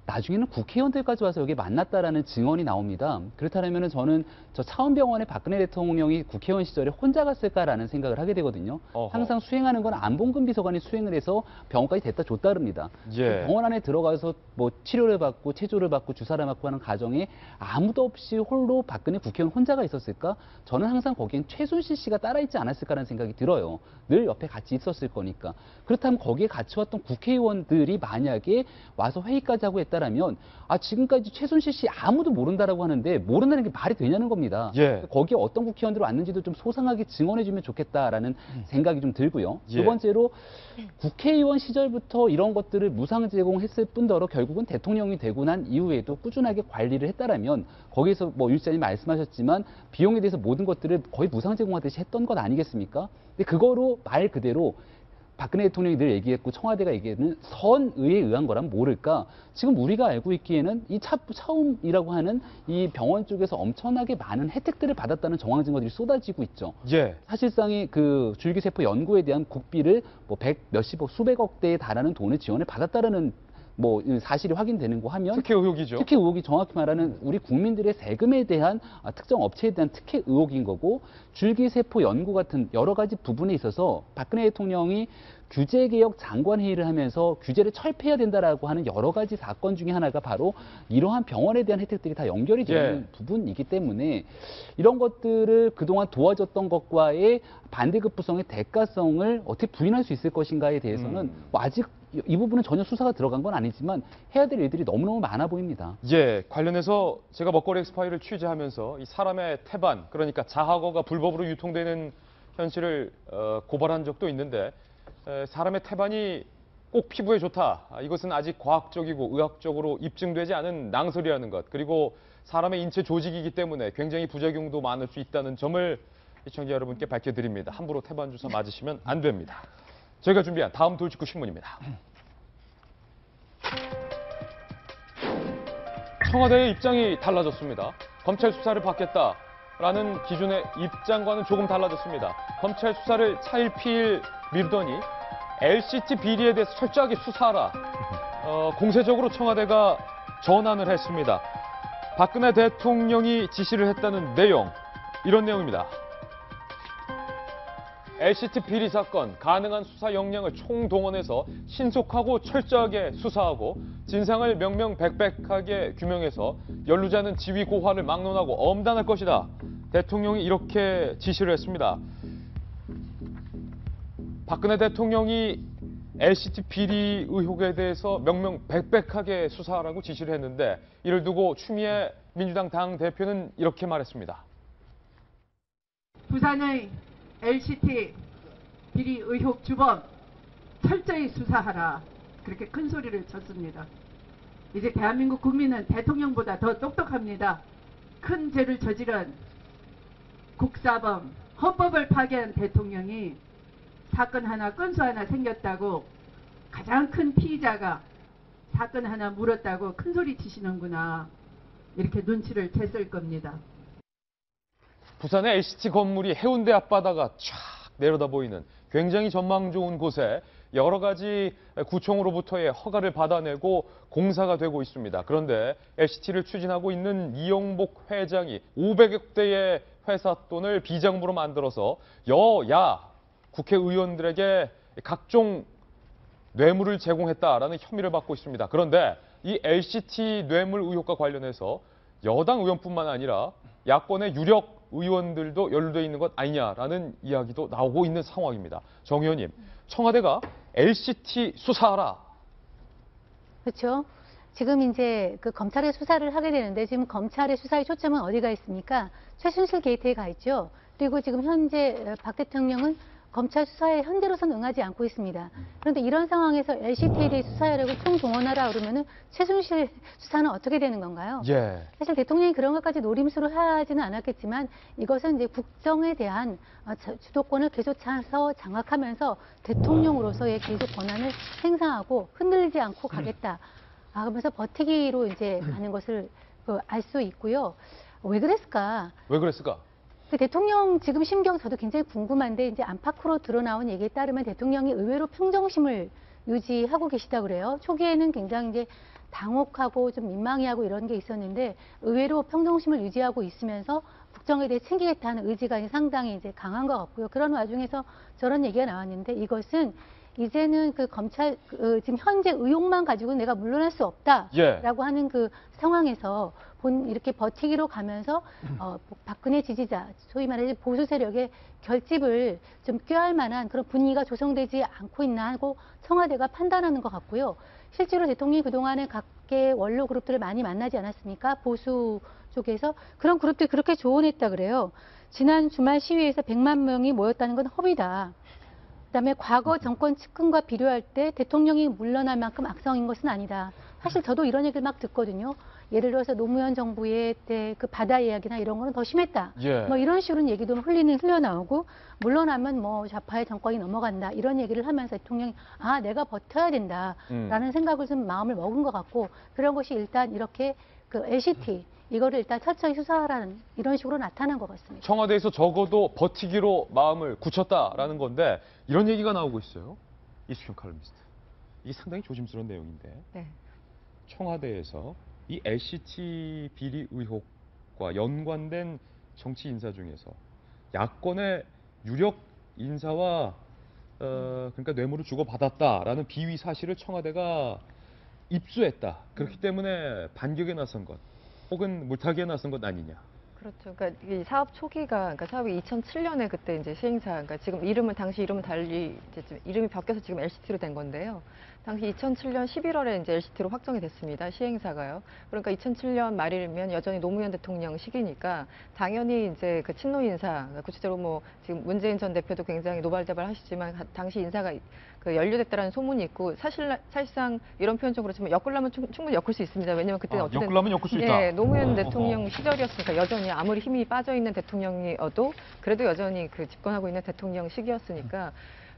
나중에는 국회의원들까지 와서 여기 만났다라는 증언이 나옵니다. 그렇다면 저는 저 차원병원에 박근혜 대통령이 국회의원 시절에 혼자 갔을까라는 생각을 하게 되거든요. 어허. 항상 수행하는 건 안봉근 비서관이 수행을 해서 병원까지 데려다 줬다 그럽니다. 예. 병원 안에 들어가서 치료를 받고 체조를 받고 주사를 맞고 하는 과정에 아무도 없이 홀로 박근혜 국회의원 혼자가 있었을까? 저는 항상 거기엔 최순실 씨가 따라있지 않았을까라는 생각이 들어요. 늘 옆에 같이 있었을 거니까. 그렇다면 거기에 같이 왔던 국회의원들이 만약에 와서 회의까지 하고 했다라면 지금까지 최순실 씨 아무도 모른다라고 하는데 모른다는 게 말이 되냐는 겁니다. 예. 거기에 어떤 국회의원들이 왔는지도 좀 소상하게 증언해주면 좋겠다라는 생각이 좀 들고요. 예. 두 번째로 국회의원 시절부터 이런 것들을 무상 제공했을 뿐더러 결국은 대통령이 되고 난 이후에도 꾸준하게 관리를 했다라면 거기에서 윤 시장님 말씀하셨지만 비용에 대해서 모든 것들을 거의 무상 제공하듯이 했던 것 아니겠습니까? 근데 그거로 말 그대로 박근혜 대통령이 늘 얘기했고 청와대가 얘기하는 선의에 의한 거라면 모를까? 지금 우리가 알고 있기에는 이 차움이라고 하는 이 병원 쪽에서 엄청나게 많은 혜택들을 받았다는 정황 증거들이 쏟아지고 있죠. 예. 사실상의 그 줄기세포 연구에 대한 국비를 몇십억, 수백억 대에 달하는 돈을 지원을 받았다라는 사실이 확인되는 거 하면 특혜 의혹이죠. 특혜 의혹이 정확히 말하는 우리 국민들의 세금에 대한 특정 업체에 대한 특혜 의혹인 거고 줄기세포 연구 같은 여러 가지 부분에 있어서 박근혜 대통령이 규제개혁 장관회의를 하면서 규제를 철폐해야 된다라고 하는 여러 가지 사건 중에 하나가 바로 이러한 병원에 대한 혜택들이 다 연결이 되는 부분이기 때문에 이런 것들을 그동안 도와줬던 것과의 반대급부성의 대가성을 어떻게 부인할 수 있을 것인가에 대해서는 뭐 아직 이 부분은 전혀 수사가 들어간 건 아니지만 해야 될 일들이 너무너무 많아 보입니다. 예, 관련해서 제가 먹거리 엑스파일을 취재하면서 이 사람의 태반, 그러니까 자하거가 불법으로 유통되는 현실을 고발한 적도 있는데 사람의 태반이 꼭 피부에 좋다. 이것은 아직 과학적이고 의학적으로 입증되지 않은 낭설이라는 것. 그리고 사람의 인체 조직이기 때문에 굉장히 부작용도 많을 수 있다는 점을 시청자 여러분께 밝혀드립니다. 함부로 태반 주사 맞으시면 안 됩니다. 저희가 준비한 다음 돌직구 신문입니다. 청와대의 입장이 달라졌습니다. 검찰 수사를 받겠다라는 기존의 입장과는 조금 달라졌습니다. 검찰 수사를 차일피일 미루더니 LCT 비리에 대해서 철저하게 수사하라. 공세적으로 청와대가 전환을 했습니다. 박근혜 대통령이 지시를 했다는 내용, 이런 내용입니다. LCT 비리 사건 가능한 수사 역량을 총동원해서 신속하고 철저하게 수사하고 진상을 명명백백하게 규명해서 연루자는 지위 고하를 막론하고 엄단할 것이다. 대통령이 이렇게 지시를 했습니다. 박근혜 대통령이 LCT 비리 의혹에 대해서 명명백백하게 수사하라고 지시를 했는데 이를 두고 추미애 민주당 당대표는 이렇게 말했습니다. 부산의 LCT 비리 의혹 주범 철저히 수사하라. 그렇게 큰 소리를 쳤습니다. 이제 대한민국 국민은 대통령보다 더 똑똑합니다. 큰 죄를 저지른 국사범, 헌법을 파괴한 대통령이 사건 하나, 건수 하나 생겼다고 가장 큰 피의자가 사건 하나 물었다고 큰 소리 치시는구나. 이렇게 눈치를 챘을 겁니다. 부산의 LCT 건물이 해운대 앞바다가 쫙 내려다 보이는 굉장히 전망 좋은 곳에 여러 가지 구청으로부터의 허가를 받아내고 공사가 되고 있습니다. 그런데 LCT를 추진하고 있는 이영복 회장이 500억 대의 회사 돈을 비장부로 만들어서 여야 국회의원들에게 각종 뇌물을 제공했다라는 혐의를 받고 있습니다. 그런데 이 LCT 뇌물 의혹과 관련해서 여당 의원뿐만 아니라 야권의 유력 의원들도 연루되어 있는 것 아니냐라는 이야기도 나오고 있는 상황입니다. 정 의원님, 청와대가 LCT 수사하라. 그렇죠. 지금 이제 그 검찰의 수사를 하게 되는데 지금 검찰의 수사의 초점은 어디가 있습니까? 최순실 게이트에 가 있죠. 그리고 지금 현재 박 대통령은 검찰 수사에 현재로서는 응하지 않고 있습니다. 그런데 이런 상황에서 LCT에 대해 수사하려고 총동원하라 그러면은 최순실 수사는 어떻게 되는 건가요? 예. 사실 대통령이 그런 것까지 노림수로 하지는 않았겠지만 이것은 이제 국정에 대한 주도권을 계속 차서 장악하면서 대통령으로서의 계속 권한을 행사하고 흔들리지 않고 가겠다. 그러면서 버티기로 이제 가는 것을 알 수 있고요. 왜 그랬을까? 왜 그랬을까? 그 대통령 지금 심경 저도 굉장히 궁금한데 이제 안팎으로 드러나온 얘기에 따르면 대통령이 의외로 평정심을 유지하고 계시다 그래요. 초기에는 굉장히 이제 당혹하고 좀 민망해하고 이런 게 있었는데 의외로 평정심을 유지하고 있으면서 국정에 대해 챙기겠다는 의지가 상당히 이제 강한 것 같고요. 그런 와중에서 저런 얘기가 나왔는데 이것은 이제는 그 검찰 지금 현재 의혹만 가지고 내가 물러날 수 없다라고 하는 그 상황에서 이렇게 버티기로 가면서 박근혜 지지자, 소위 말해서 보수 세력의 결집을 좀 꾀할 만한 그런 분위기가 조성되지 않고 있나 하고 청와대가 판단하는 것 같고요. 실제로 대통령이 그동안에 각계 원로 그룹들을 많이 만나지 않았습니까? 보수 쪽에서 그런 그룹들이 그렇게 조언했다 그래요. 지난 주말 시위에서 100만 명이 모였다는 건 허위다. 그다음에 과거 정권 측근과 비교할 때 대통령이 물러날 만큼 악성인 것은 아니다. 사실 저도 이런 얘기를 막 듣거든요. 예를 들어서 노무현 정부의 때 그 바다 이야기나 이런 거는 더 심했다. 뭐 이런 식으로 얘기도 흘러나오고 물러나면 뭐 좌파의 정권이 넘어간다. 이런 얘기를 하면서 대통령이 내가 버텨야 된다라는 생각을 좀 마음을 먹은 것 같고 그런 것이 일단 이렇게 그 LCT 이거를 일단 철저히 수사하라는 이런 식으로 나타난 것 같습니다. 청와대에서 적어도 버티기로 마음을 굳혔다라는 건데 이런 얘기가 나오고 있어요. 이수경 칼럼니스트. 이게 상당히 조심스러운 내용인데 네. 청와대에서 이 LCT 비리 의혹과 연관된 정치 인사 중에서 야권의 유력 인사와 그러니까 뇌물을 주고받았다라는 비위 사실을 청와대가 입수했다. 그렇기 때문에 반격에 나선 것, 혹은 물타기에 나선 것 아니냐. 그렇죠. 그러니까 이 사업 초기가, 그러니까 사업이 2007년에 그때 이제 시행사, 그러니까 지금 당시 이름은 달리 이제 좀 이름이 바뀌어서 지금 LCT로 된 건데요. 당시 2007년 11월에 이제 LCT로 확정이 됐습니다. 시행사가요. 그러니까 2007년 말이면 여전히 노무현 대통령 시기니까 당연히 이제 그 친노 인사, 그러니까 구체적으로 뭐 지금 문재인 전 대표도 굉장히 노발대발하시지만 당시 인사가 그 연루됐다라는 소문이 있고 사실상 이런 표현 좀 그렇지만 엮으려면 충분히 엮을 수 있습니다. 왜냐면 그때는 어쨌든 엮으려면 엮을 수 있다. 예, 노무현 대통령 시절이었으니까 여전히 아무리 힘이 빠져 있는 대통령이어도 그래도 여전히 그 집권하고 있는 대통령 시기였으니까.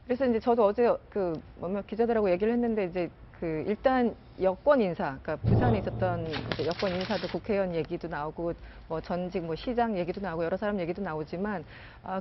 그래서 이제 저도 어제 그 몇몇 기자들하고 얘기를 했는데 이제 그 일단 여권 인사, 그러니까 부산에 있었던 이제 여권 인사도 국회의원 얘기도 나오고 뭐 전직 뭐 시장 얘기도 나오고 여러 사람 얘기도 나오지만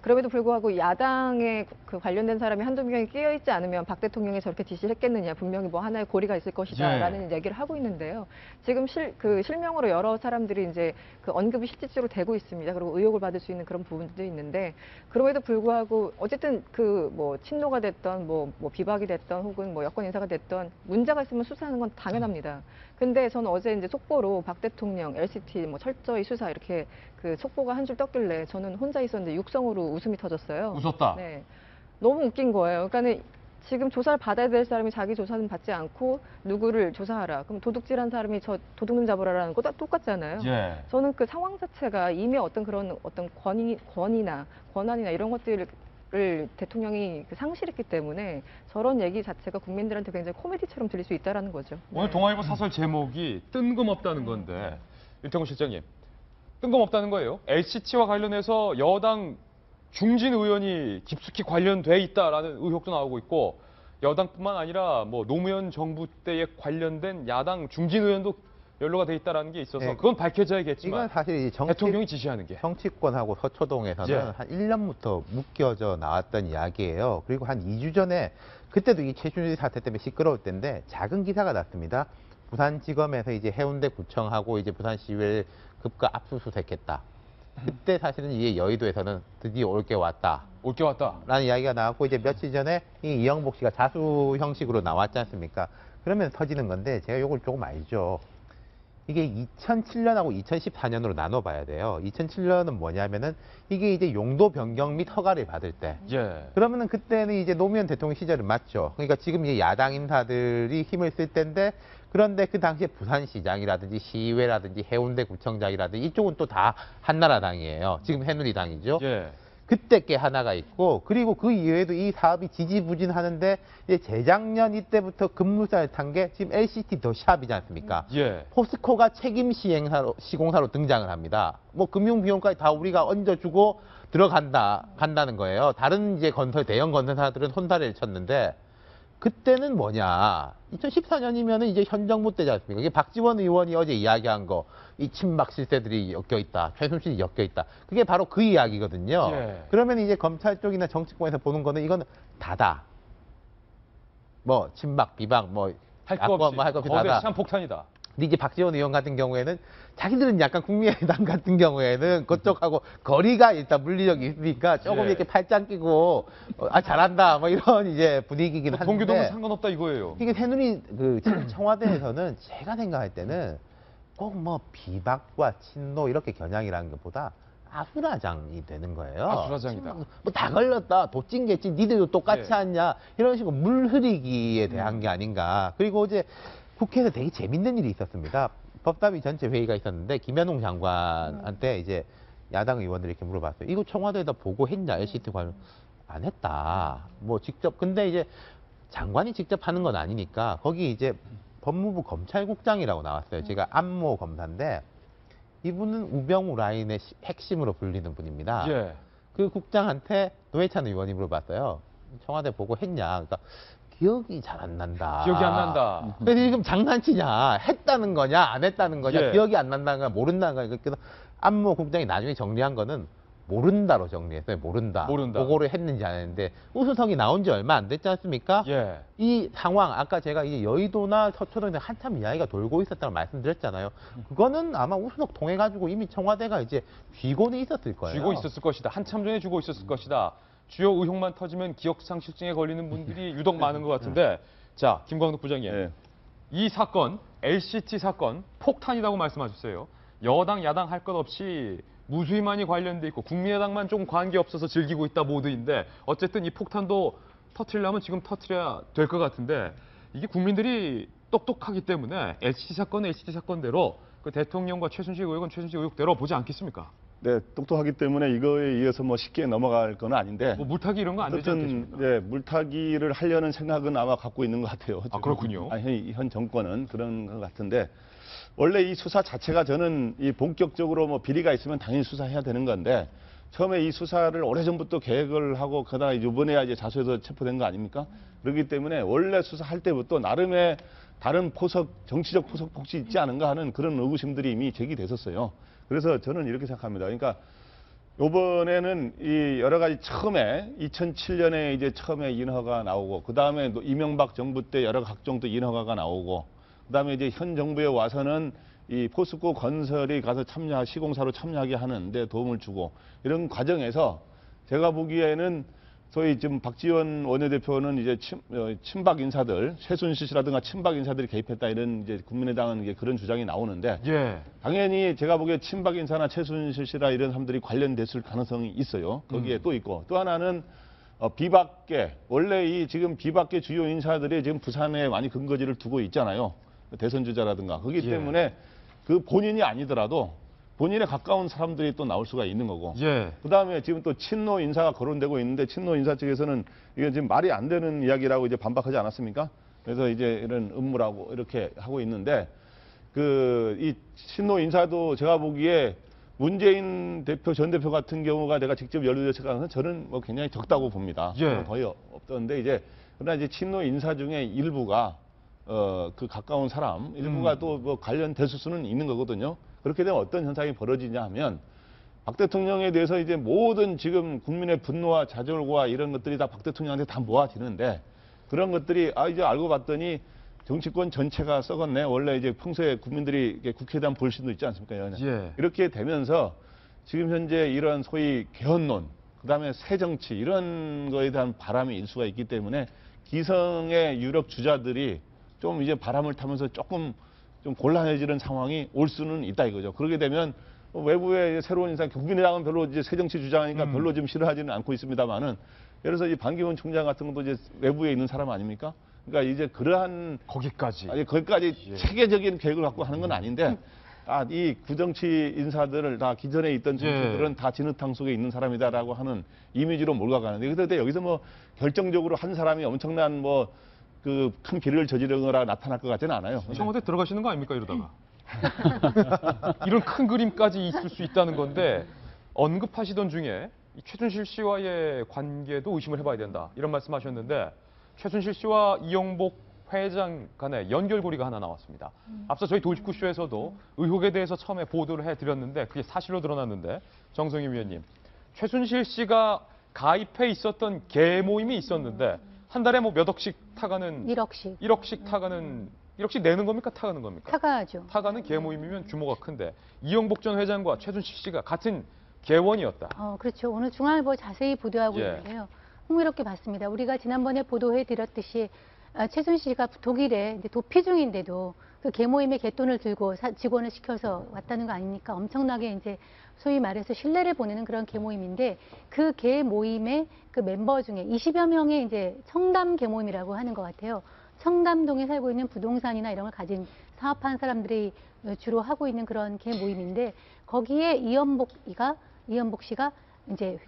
그럼에도 불구하고 야당에 그 관련된 사람이 한두 명이 끼어 있지 않으면 박 대통령이 저렇게 지시를 했겠느냐, 분명히 뭐 하나의 고리가 있을 것이다라는 얘기를 하고 있는데요. 지금 실명으로 여러 사람들이 이제 그 언급이 실질적으로 되고 있습니다. 그리고 의혹을 받을 수 있는 그런 부분도 있는데 그럼에도 불구하고 어쨌든 그 뭐 친노가 됐던 뭐 비박이 됐던 혹은 뭐 여권 인사가 됐던 문제가 있으면 수사하는 건 당연합니다. 근데 저는 어제 이제 속보로 박 대통령, LCT 뭐 철저히 수사 이렇게 그 속보가 한 줄 떴길래 저는 혼자 있었는데 육성으로 웃음이 터졌어요. 웃었다. 네. 너무 웃긴 거예요. 그러니까는 지금 조사를 받아야 될 사람이 자기 조사는 받지 않고 누구를 조사하라. 그럼 도둑질한 사람이 저 도둑놈 잡으라라는 거 똑같잖아요. 예. 저는 그 상황 자체가 이미 어떤 권한이나 이런 것들을 대통령이 상실했기 때문에 저런 얘기 자체가 국민들한테 굉장히 코미디처럼 들릴 수 있다는 거죠. 오늘 동아일보 사설 제목이 뜬금없다는 건데 윤태곤 실장님, 뜬금없다는 거예요. LCT와 관련해서 여당 중진 의원이 깊숙이 관련돼 있다라는 의혹도 나오고 있고 여당뿐만 아니라 뭐 노무현 정부 때에 관련된 야당 중진 의원도 연루가 돼 있다라는 게 있어서 네. 그건 밝혀져야겠지만 이건 사실 이 대통령이 지시하는 게 정치권하고 서초동에서는 예. 한 1년부터 묶여져 나왔던 이야기예요. 그리고 한 2주 전에 그때도 이 최순실 사태 때문에 시끄러울 때인데 작은 기사가 났습니다. 부산지검에서 이제 해운대 구청하고 이제 부산시의회를 급가 압수수색했다. 그때 사실은 이게 여의도에서는 드디어 올 게 왔다. 올 게 왔다. 라는 이야기가 나왔고 이제 며칠 전에 이 이영복 씨가 자수 형식으로 나왔지 않습니까? 그러면 터지는 건데 제가 요걸 조금 알죠. 이게 2007년하고 2014년으로 나눠봐야 돼요. 2007년은 뭐냐면은 이게 이제 용도 변경 및 허가를 받을 때. 예. 그러면은 그때는 이제 노무현 대통령 시절은 맞죠. 그러니까 지금 이제 야당 인사들이 힘을 쓸 때인데 그런데 그 당시에 부산시장이라든지 시의회라든지 해운대 구청장이라든지 이쪽은 또 다 한나라당이에요. 지금 새누리당이죠. 예. 그때 게 하나가 있고 그리고 그 이외에도 이 사업이 지지부진하는데 이제 재작년 이때부터 급물살을 탄 게 지금 LCT 더 샵이지 않습니까? 예. 포스코가 책임 시공사로 등장을 합니다. 뭐 금융 비용까지 다 우리가 얹어주고 간다는 거예요. 다른 이제 대형 건설사들은 혼다리를 쳤는데 그때는 뭐냐? 2014년이면은 이제 현 정부 때지 않습니까? 이게 박지원 의원이 어제 이야기한 거, 이 친박 실세들이 엮여 있다, 최순실이 엮여 있다. 그게 바로 그 이야기거든요. 예. 그러면 이제 검찰 쪽이나 정치권에서 보는 거는 이건 다다. 뭐 친박, 비박, 뭐 할 거 없이 할 거 없이 거대 다다. 시한폭탄이다. 근데 이제 박지원 의원 같은 경우에는 자기들은 약간 국민의당 같은 경우에는 그쪽하고 거리가 일단 물리력이 있으니까 조금 예. 이렇게 팔짱 끼고 잘한다 뭐 이런 이제 분위기긴 한데 동교동은 상관없다 이거예요. 이게 지금 청와대에서는 제가 생각할 때는 꼭 뭐 비박과 친노 이렇게 겨냥이라는 것보다 아수라장이 되는 거예요. 아수라장이다. 뭐 다 걸렸다, 도찐개찐, 니들도 똑같이 예. 하냐 이런 식으로 물 흐리기에 대한 게 아닌가. 그리고 어제 국회에서 되게 재밌는 일이 있었습니다. 법사위 전체 회의가 있었는데 김현웅 장관한테 이제 야당 의원들이 이렇게 물어봤어요. 이거 청와대에다 보고했냐? LCT 관련 안 했다. 뭐 직접 근데 이제 장관이 직접 하는 건 아니니까 거기 이제 법무부 검찰국장이라고 나왔어요. 제가 안모 검사인데 이분은 우병우 라인의 핵심으로 불리는 분입니다. 예. 그 국장한테 노회찬 의원이 물어봤어요. 청와대 보고했냐? 그러니까 기억이 잘 안 난다. 기억이 안 난다. 그래서 지금 장난치냐? 했다는 거냐? 안 했다는 거냐? 예. 기억이 안 난다는 거냐? 모른다는 거냐? 그래서 안모 국장이 나중에 정리한 거는 모른다로 정리했어요. 모른다. 보고를 했는지 안 했는데 우수성이 나온 지 얼마 안 됐지 않습니까? 예. 이 상황 아까 제가 이제 여의도나 서초동에서 한참 이야기가 돌고 있었다고 말씀드렸잖아요. 그거는 아마 우수석 통해 가지고 이미 청와대가 이제 쥐고는 있었을 거예요. 쥐고 있었을 것이다. 한참 전에 쥐고 있었을 것이다. 주요 의혹만 터지면 기억상실증에 걸리는 분들이 유독 많은 것 같은데 자, 김광덕 부장님. 예. 이 사건, LCT 사건 폭탄이라고 말씀하셨어요. 여당, 야당 할 것 없이 무수히만이 관련돼 있고 국민의당만 좀 관계없어서 즐기고 있다 모드인데 어쨌든 이 폭탄도 터트리려면 지금 터트려야 될 것 같은데 이게 국민들이 똑똑하기 때문에 LCT 사건은 LCT 사건대로 그 대통령과 최순실 의혹은 최순실 의혹대로 보지 않겠습니까? 네, 똑똑하기 때문에 이거에 의해서 뭐 쉽게 넘어갈 건 아닌데. 뭐 물타기 이런 거 안 되지 어쨌든 않겠습니까? 네, 물타기를 하려는 생각은 아마 갖고 있는 것 같아요. 아, 그렇군요. 현 정권은 그런 것 같은데 원래 이 수사 자체가 저는 이 본격적으로 뭐 비리가 있으면 당연히 수사해야 되는 건데 처음에 이 수사를 오래전부터 계획을 하고 그러다가 이번에야 이제 자수해서 체포된 거 아닙니까? 그렇기 때문에 원래 수사할 때부터 나름의 다른 포석, 정치적 포석 혹시 있지 않은가 하는 그런 의구심들이 이미 제기됐었어요. 그래서 저는 이렇게 생각합니다. 그러니까 이번에는 이 여러 가지 처음에 2007년에 이제 처음에 인허가 나오고 그 다음에 이명박 정부 때 여러 각종 또 인허가가 나오고 그 다음에 이제 현 정부에 와서는 이 포스코 건설이 가서 시공사로 참여하게 하는데 도움을 주고 이런 과정에서 제가 보기에는 소위 지금 박지원 원내대표는 이제 친박 인사들, 최순실 씨라든가 친박 인사들이 개입했다 이런 이제 국민의당은 이제 그런 주장이 나오는데 예. 당연히 제가 보기에 친박 인사나 최순실 씨라 이런 사람들이 관련됐을 가능성이 있어요. 거기에 또 있고 또 하나는 비박계 원래 이 지금 비박계 주요 인사들이 지금 부산에 많이 근거지를 두고 있잖아요. 대선 주자라든가 그렇기 예. 때문에 그 본인이 아니더라도 본인에 가까운 사람들이 또 나올 수가 있는 거고. 예. 그다음에 지금 또 친노 인사가 거론되고 있는데 친노 인사 측에서는 이게 지금 말이 안 되는 이야기라고 이제 반박하지 않았습니까? 그래서 이제 이런 음모라고 이렇게 하고 있는데 이 친노 인사도 제가 보기에 문재인 대표 전 대표 같은 경우가 내가 직접 연루됐을 가능성은 저는 뭐 굉장히 적다고 봅니다. 예. 거의 없던데 그러나 이제 친노 인사 중에 일부가 그 가까운 사람 일부가 또 뭐 관련됐을 수는 있는 거거든요. 그렇게 되면 어떤 현상이 벌어지냐 하면 박 대통령에 대해서 이제 모든 지금 국민의 분노와 좌절과 이런 것들이 다 박 대통령한테 다 모아지는데 그런 것들이 이제 알고 봤더니 정치권 전체가 썩었네. 원래 이제 평소에 국민들이 국회에 대한 불신도 있지 않습니까? 예. 이렇게 되면서 지금 현재 이런 소위 개헌론, 그다음에 새 정치 이런 거에 대한 바람이 일 수가 있기 때문에 기성의 유력 주자들이 좀 이제 바람을 타면서 조금 좀 곤란해지는 상황이 올 수는 있다 이거죠. 그렇게 되면 외부의 새로운 인상, 국민의당은 별로 이제 새정치 주장하니까 별로 좀 싫어하지는 않고 있습니다만은 예를 들어서 이 반기문 총장 같은 것도 이제 외부에 있는 사람 아닙니까? 그러니까 이제 그러한 거기까지 체계적인 계획을 갖고 하는 건 아닌데 이 구정치 인사들을 다 기존에 있던 정치들은 다 진흙탕 속에 있는 사람이다라고 하는 이미지로 몰아가는데 그런데 여기서 뭐 결정적으로 한 사람이 엄청난 뭐 그 큰 비리를 저지르거나 나타날 것 같지는 않아요. 청와대 들어가시는 거 아닙니까 이러다가 이런 큰 그림까지 있을 수 있다는 건데 언급하시던 중에 이 최순실 씨와의 관계도 의심을 해봐야 된다 이런 말씀하셨는데 최순실 씨와 이영복 회장 간의 연결고리가 하나 나왔습니다. 앞서 저희 도식구쇼에서도 의혹에 대해서 처음에 보도를 해드렸는데 그게 사실로 드러났는데 정성희 위원님 최순실 씨가 가입해 있었던 개 모임이 있었는데 한 달에 뭐 몇 억씩 타가는 1억씩 타가는 1억씩 내는 겁니까 타가는 겁니까? 타가죠. 타가는 개 모임이면 규모가 큰데 이영복 전 회장과 최순실 씨가 같은 개원이었다. 그렇죠. 오늘 중앙일보 자세히 보도하고 있는데요. 흥미롭게 봤습니다. 우리가 지난번에 보도해 드렸듯이 최순실 씨가 독일에 이제 도피 중인데도 그 개모임의 갯돈을 들고 직원을 시켜서 왔다는 거 아닙니까? 엄청나게 이제 소위 말해서 신뢰를 보내는 그런 개모임인데 그 개모임의 그 멤버 중에 20여 명의 이제 청담 개모임이라고 하는 것 같아요. 청담동에 살고 있는 부동산이나 이런 걸 가진 사업한 사람들이 주로 하고 있는 그런 개모임인데 거기에 이연복 씨가 이제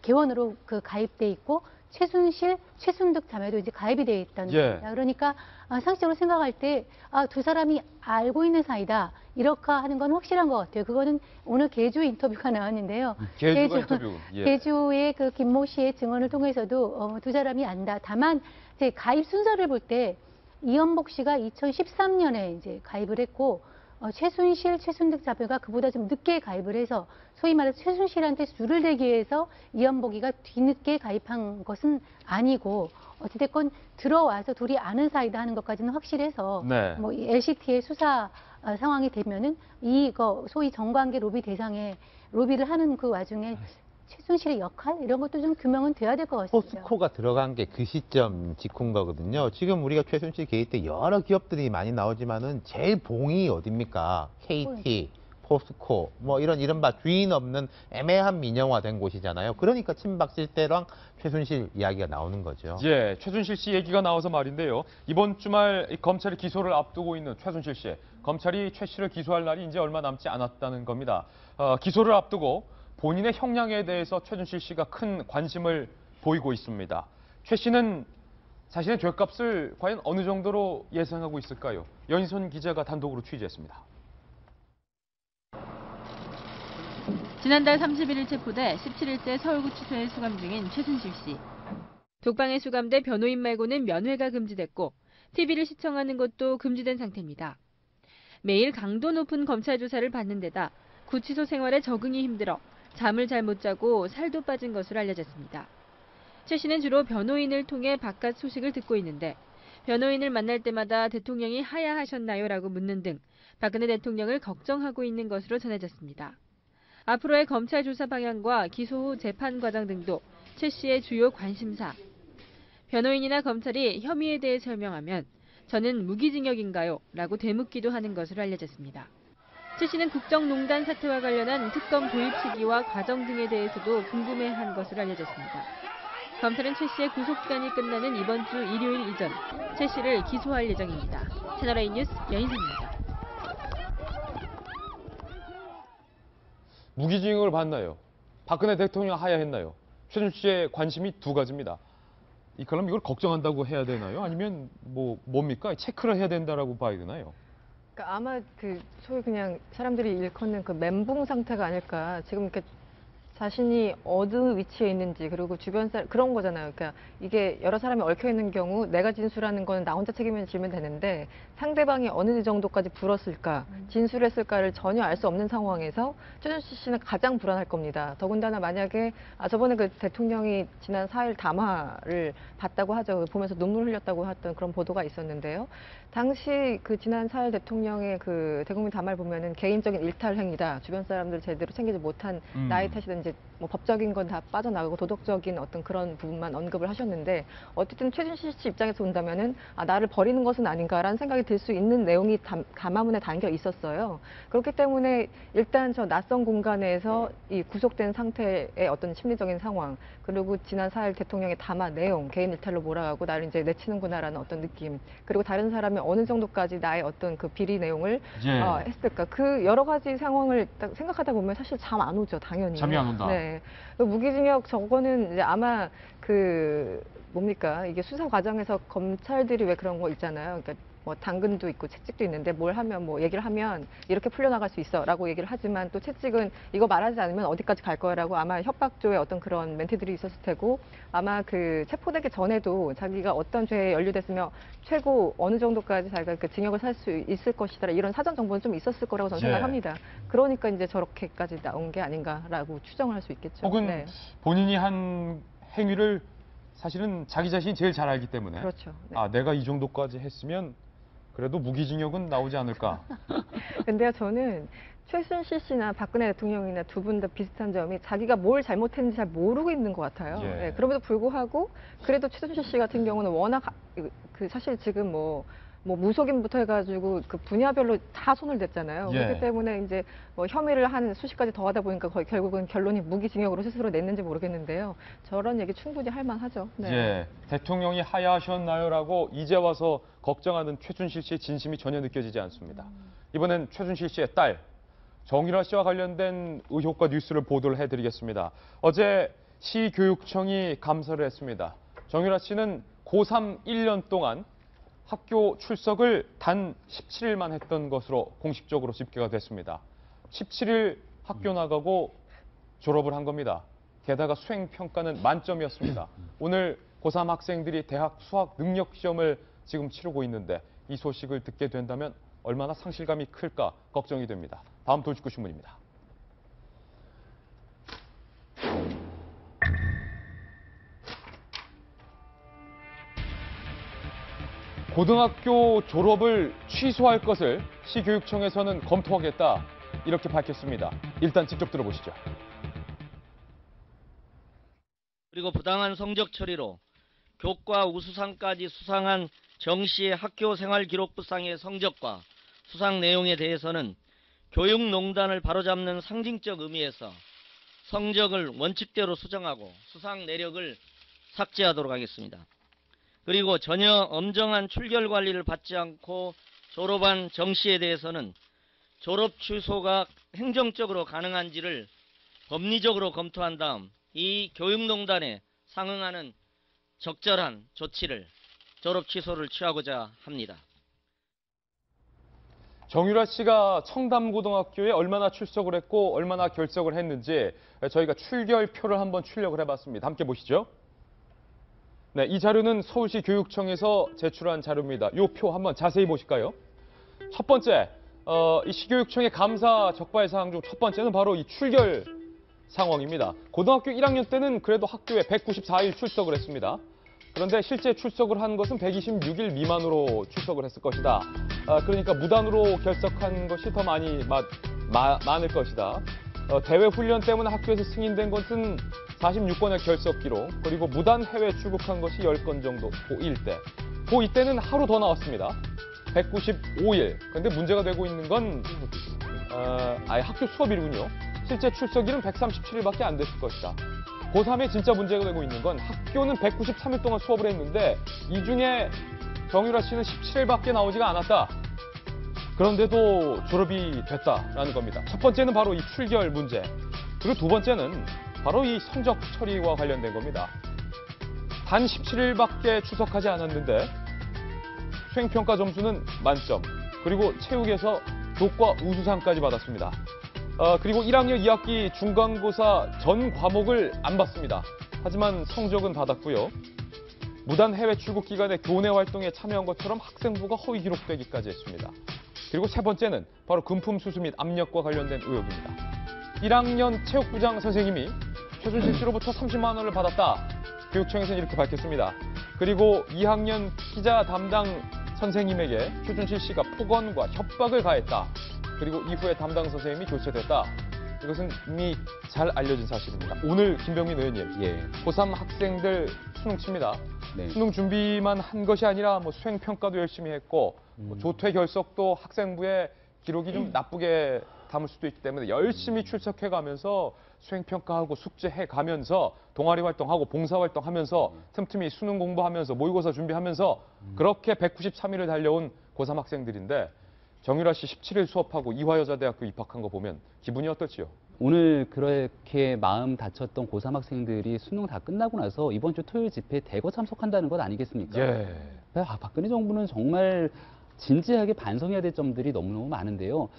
개원으로 가입돼 있고 최순실, 최순득 자매도 이제 가입이 되어 있다는 겁니다. 그러니까 상식적으로 생각할 때 두 사람이 알고 있는 사이다 이렇게 하는 건 확실한 것 같아요. 그거는 오늘 개주 인터뷰가 나왔는데요. 개주의 그 김모 씨의 증언을 통해서도 두 사람이 안다. 다만 이제 가입 순서를 볼 때 이연복 씨가 2013년에 이제 가입을 했고 최순실, 최순득 자매가 그보다 좀 늦게 가입을 해서 소위 말해서 최순실한테 줄을 대기 위해서 이연복이가 뒤늦게 가입한 것은 아니고 어찌됐건 들어와서 둘이 아는 사이다 하는 것까지는 확실해서 뭐 LCT의 수사 상황이 되면은 이거 소위 정관계 로비 대상에 로비를 하는 그 와중에 최순실의 역할 이런 것도 좀 규명은 돼야 될 것 같습니다. 포스코가 들어간 게 그 시점 직후인 거거든요. 지금 우리가 최순실 개입 때 여러 기업들이 많이 나오지만은 제일 봉이 어딥니까? KT, 포스코, 뭐 이런 이른바 주인 없는 애매한 민영화된 곳이잖아요. 그러니까 친박 실태랑 최순실 이야기가 나오는 거죠. 예, 최순실 씨 얘기가 나와서 말인데요. 이번 주말 이 검찰이 기소를 앞두고 있는 최순실 씨. 검찰이 최 씨를 기소할 날이 이제 얼마 남지 않았다는 겁니다. 기소를 앞두고 본인의 형량에 대해서 최순실 씨가 큰 관심을 보이고 있습니다. 최 씨는 자신의 죄값을 과연 어느 정도로 예상하고 있을까요? 연희선 기자가 단독으로 취재했습니다. 지난달 31일 체포돼 17일째 서울구치소에 수감 중인 최순실 씨. 독방에 수감돼 변호인 말고는 면회가 금지됐고 TV를 시청하는 것도 금지된 상태입니다. 매일 강도 높은 검찰 조사를 받는 데다 구치소 생활에 적응이 힘들어 잠을 잘 못 자고 살도 빠진 것으로 알려졌습니다. 최 씨는 주로 변호인을 통해 바깥 소식을 듣고 있는데 변호인을 만날 때마다 대통령이 하야하셨나요? 라고 묻는 등 박근혜 대통령을 걱정하고 있는 것으로 전해졌습니다. 앞으로의 검찰 조사 방향과 기소 후 재판 과정 등도 최 씨의 주요 관심사. 변호인이나 검찰이 혐의에 대해 설명하면 저는 무기징역인가요? 라고 되묻기도 하는 것으로 알려졌습니다. 최 씨는 국정농단 사태와 관련한 특검 도입 시기와 과정 등에 대해서도 궁금해한 것으로 알려졌습니다. 검찰은 최 씨의 구속기간이 끝나는 이번 주 일요일 이전 최 씨를 기소할 예정입니다. 채널A 뉴스 연희선입니다. 무기징역을 받나요? 박근혜 대통령 하야했나요? 최순실 씨의 관심이 두 가지입니다. 그럼 이걸 걱정한다고 해야 되나요? 아니면 뭡니까? 체크를 해야 된다라고 봐야 되나요? 그러니까 아마 소위 그냥 사람들이 일컫는 그 멘붕 상태가 아닐까. 지금 이렇게 자신이 어느 위치에 있는지 그리고 주변 사람 그런 거잖아요. 그러니까 이게 여러 사람이 얽혀 있는 경우 내가 진술하는 거는 나 혼자 책임을 지면 되는데 상대방이 어느 정도까지 불었을까, 진술했을까를 전혀 알 수 없는 상황에서 최순실 씨는 가장 불안할 겁니다. 더군다나 만약에 저번에 그 대통령이 지난 4일 담화를 봤다고 하죠. 보면서 눈물 흘렸다고 했던 그런 보도가 있었는데요. 당시 그 지난 4일 대통령의 그 대국민 담화를 보면은 개인적인 일탈 행위다. 주변 사람들 제대로 챙기지 못한 나의 탓이든지 뭐 법적인 건 다 빠져나가고 도덕적인 어떤 그런 부분만 언급을 하셨는데 어쨌든 최순실 씨 입장에서 본다면은 나를 버리는 것은 아닌가라는 생각이 들 수 있는 내용이 담화문에 담겨 있었어요. 그렇기 때문에 일단 저 낯선 공간에서 이 구속된 상태의 어떤 심리적인 상황 그리고 지난 4일 대통령의 담화 내용 개인 일탈로 몰아가고 나를 이제 내치는구나라는 어떤 느낌 그리고 다른 사람이 어느 정도까지 나의 어떤 그 비리 내용을 했을까 그 여러 가지 상황을 딱 생각하다 보면 사실 잠 안 오죠 당연히. 잠이 안 온다. 네. 무기징역 저거는 이제 아마 뭡니까 이게 수사 과정에서 검찰들이 왜 그런 거 있잖아요. 그러니까 뭐 당근도 있고 채찍도 있는데 뭘 하면 뭐 얘기를 하면 이렇게 풀려나갈 수 있어라고 얘기를 하지만 또 채찍은 이거 말하지 않으면 어디까지 갈 거야라고 아마 협박조의 어떤 그런 멘트들이 있었을 테고 아마 그 체포되기 전에도 자기가 어떤 죄에 연루됐으며 최고 어느 정도까지 자기가 그 징역을 살 수 있을 것이다 이런 사전 정보는 좀 있었을 거라고 저는 생각합니다. 그러니까 이제 저렇게까지 나온 게 아닌가라고 추정을 할 수 있겠죠. 혹은 본인이 한 행위를 사실은 자기 자신이 제일 잘 알기 때문에 그렇죠. 내가 이 정도까지 했으면 그래도 무기징역은 나오지 않을까. 근데요, 저는 최순실 씨나 박근혜 대통령이나 두 분 다 비슷한 점이 자기가 뭘 잘못했는지 잘 모르고 있는 것 같아요. 네, 그럼에도 불구하고 그래도 최순실 씨 같은 경우는 워낙 사실 지금 뭐 무속인부터 해가지고 그 분야별로 다 손을 댔잖아요. 그렇기 때문에 이제 뭐 혐의를 한 수십 가지 더하다 보니까 거의 결국은 결론이 무기징역으로 스스로 냈는지 모르겠는데요. 저런 얘기 충분히 할 만하죠. 네. 대통령이 하야하셨나요라고 이제 와서 걱정하는 최순실 씨의 진심이 전혀 느껴지지 않습니다. 이번엔 최순실 씨의 딸 정유라 씨와 관련된 의혹과 뉴스를 보도를 해드리겠습니다. 어제 시교육청이 감사를 했습니다. 정유라 씨는 고3 1년 동안 학교 출석을 단 17일만 했던 것으로 공식적으로 집계가 됐습니다. 17일 학교 나가고 졸업을 한 겁니다. 게다가 수행평가는 만점이었습니다. 오늘 고3 학생들이 대학 수학 능력 시험을 지금 치르고 있는데 이 소식을 듣게 된다면 얼마나 상실감이 클까 걱정이 됩니다. 다음 돌직구 신문입니다. 고등학교 졸업을 취소할 것을 시교육청에서는 검토하겠다 이렇게 밝혔습니다. 일단 직접 들어보시죠. 그리고 부당한 성적 처리로 교과 우수상까지 수상한 정 씨의 학교 생활기록부상의 성적과 수상 내용에 대해서는 교육농단을 바로잡는 상징적 의미에서 성적을 원칙대로 수정하고 수상 내력을 삭제하도록 하겠습니다. 그리고 전혀 엄정한 출결 관리를 받지 않고 졸업한 정 씨에 대해서는 졸업 취소가 행정적으로 가능한지를 법리적으로 검토한 다음 이 교육농단에 상응하는 적절한 조치를 졸업 취소를 취하고자 합니다. 정유라 씨가 청담고등학교에 얼마나 출석을 했고 얼마나 결석을 했는지 저희가 출결표를 한번 출력을 해봤습니다. 함께 보시죠. 네, 이 자료는 서울시 교육청에서 제출한 자료입니다. 이 표 한번 자세히 보실까요? 첫 번째, 이 시교육청의 감사 적발 사항 중 첫 번째는 바로 이 출결 상황입니다. 고등학교 1학년 때는 그래도 학교에 194일 출석을 했습니다. 그런데 실제 출석을 한 것은 126일 미만으로 출석을 했을 것이다. 그러니까 무단으로 결석한 것이 더 많을 것이다. 대외 훈련 때문에 학교에서 승인된 것은 46건의 결석 기록, 그리고 무단 해외 출국한 것이 10건 정도 고1 때. 고2 때는 하루 더 나왔습니다. 195일. 그런데 문제가 되고 있는 건 아예 학교 수업일군요. 실제 출석일은 137일밖에 안 됐을 것이다. 고3에 진짜 문제가 되고 있는 건 학교는 193일 동안 수업을 했는데 이 중에 정유라 씨는 17일밖에 나오지가 않았다. 그런데도 졸업이 됐다라는 겁니다. 첫 번째는 바로 이 출결 문제. 그리고 두 번째는 바로 이 성적 처리와 관련된 겁니다. 단 17일밖에 출석하지 않았는데 수행평가 점수는 만점. 그리고 체육에서 교과 우수상까지 받았습니다. 그리고 1학년 2학기 중간고사 전 과목을 안 봤습니다. 하지만 성적은 받았고요. 무단 해외 출국 기간에 교내 활동에 참여한 것처럼 학생부가 허위 기록되기까지 했습니다. 그리고 세 번째는 바로 금품 수수 및 압력과 관련된 의혹입니다. 1학년 체육부장 선생님이 최순실 씨로부터 30만 원을 받았다. 교육청에서는 이렇게 밝혔습니다. 그리고 2학년 기자 담당 선생님에게 최순실 씨가 폭언과 협박을 가했다. 그리고 이후에 담당 선생님이 교체됐다. 이것은 이미 잘 알려진 사실입니다. 오늘 김병민 의원님, 고3 학생들 수능 칩니다. 네. 수능 준비만 한 것이 아니라 수행 평가도 열심히 했고 조퇴 결석도 학생부의 기록이 좀 나쁘게 담을 수도 있기 때문에 열심히 출석해가면서 수행 평가하고 숙제해가면서 동아리 활동하고 봉사 활동하면서 틈틈이 수능 공부하면서 모의고사 준비하면서 그렇게 193일을 달려온 고3 학생들인데 정유라 씨 17일 수업하고 이화여자대학교 입학한 거 보면 기분이 어떨지요? 오늘 그렇게 마음 다쳤던 고3 학생들이 수능 다 끝나고 나서 이번 주 토요일 집회에 대거 참석한다는 것 아니겠습니까? 예. 박근혜 정부는 정말 진지하게 반성해야 될 점들이 너무너무 많은데요.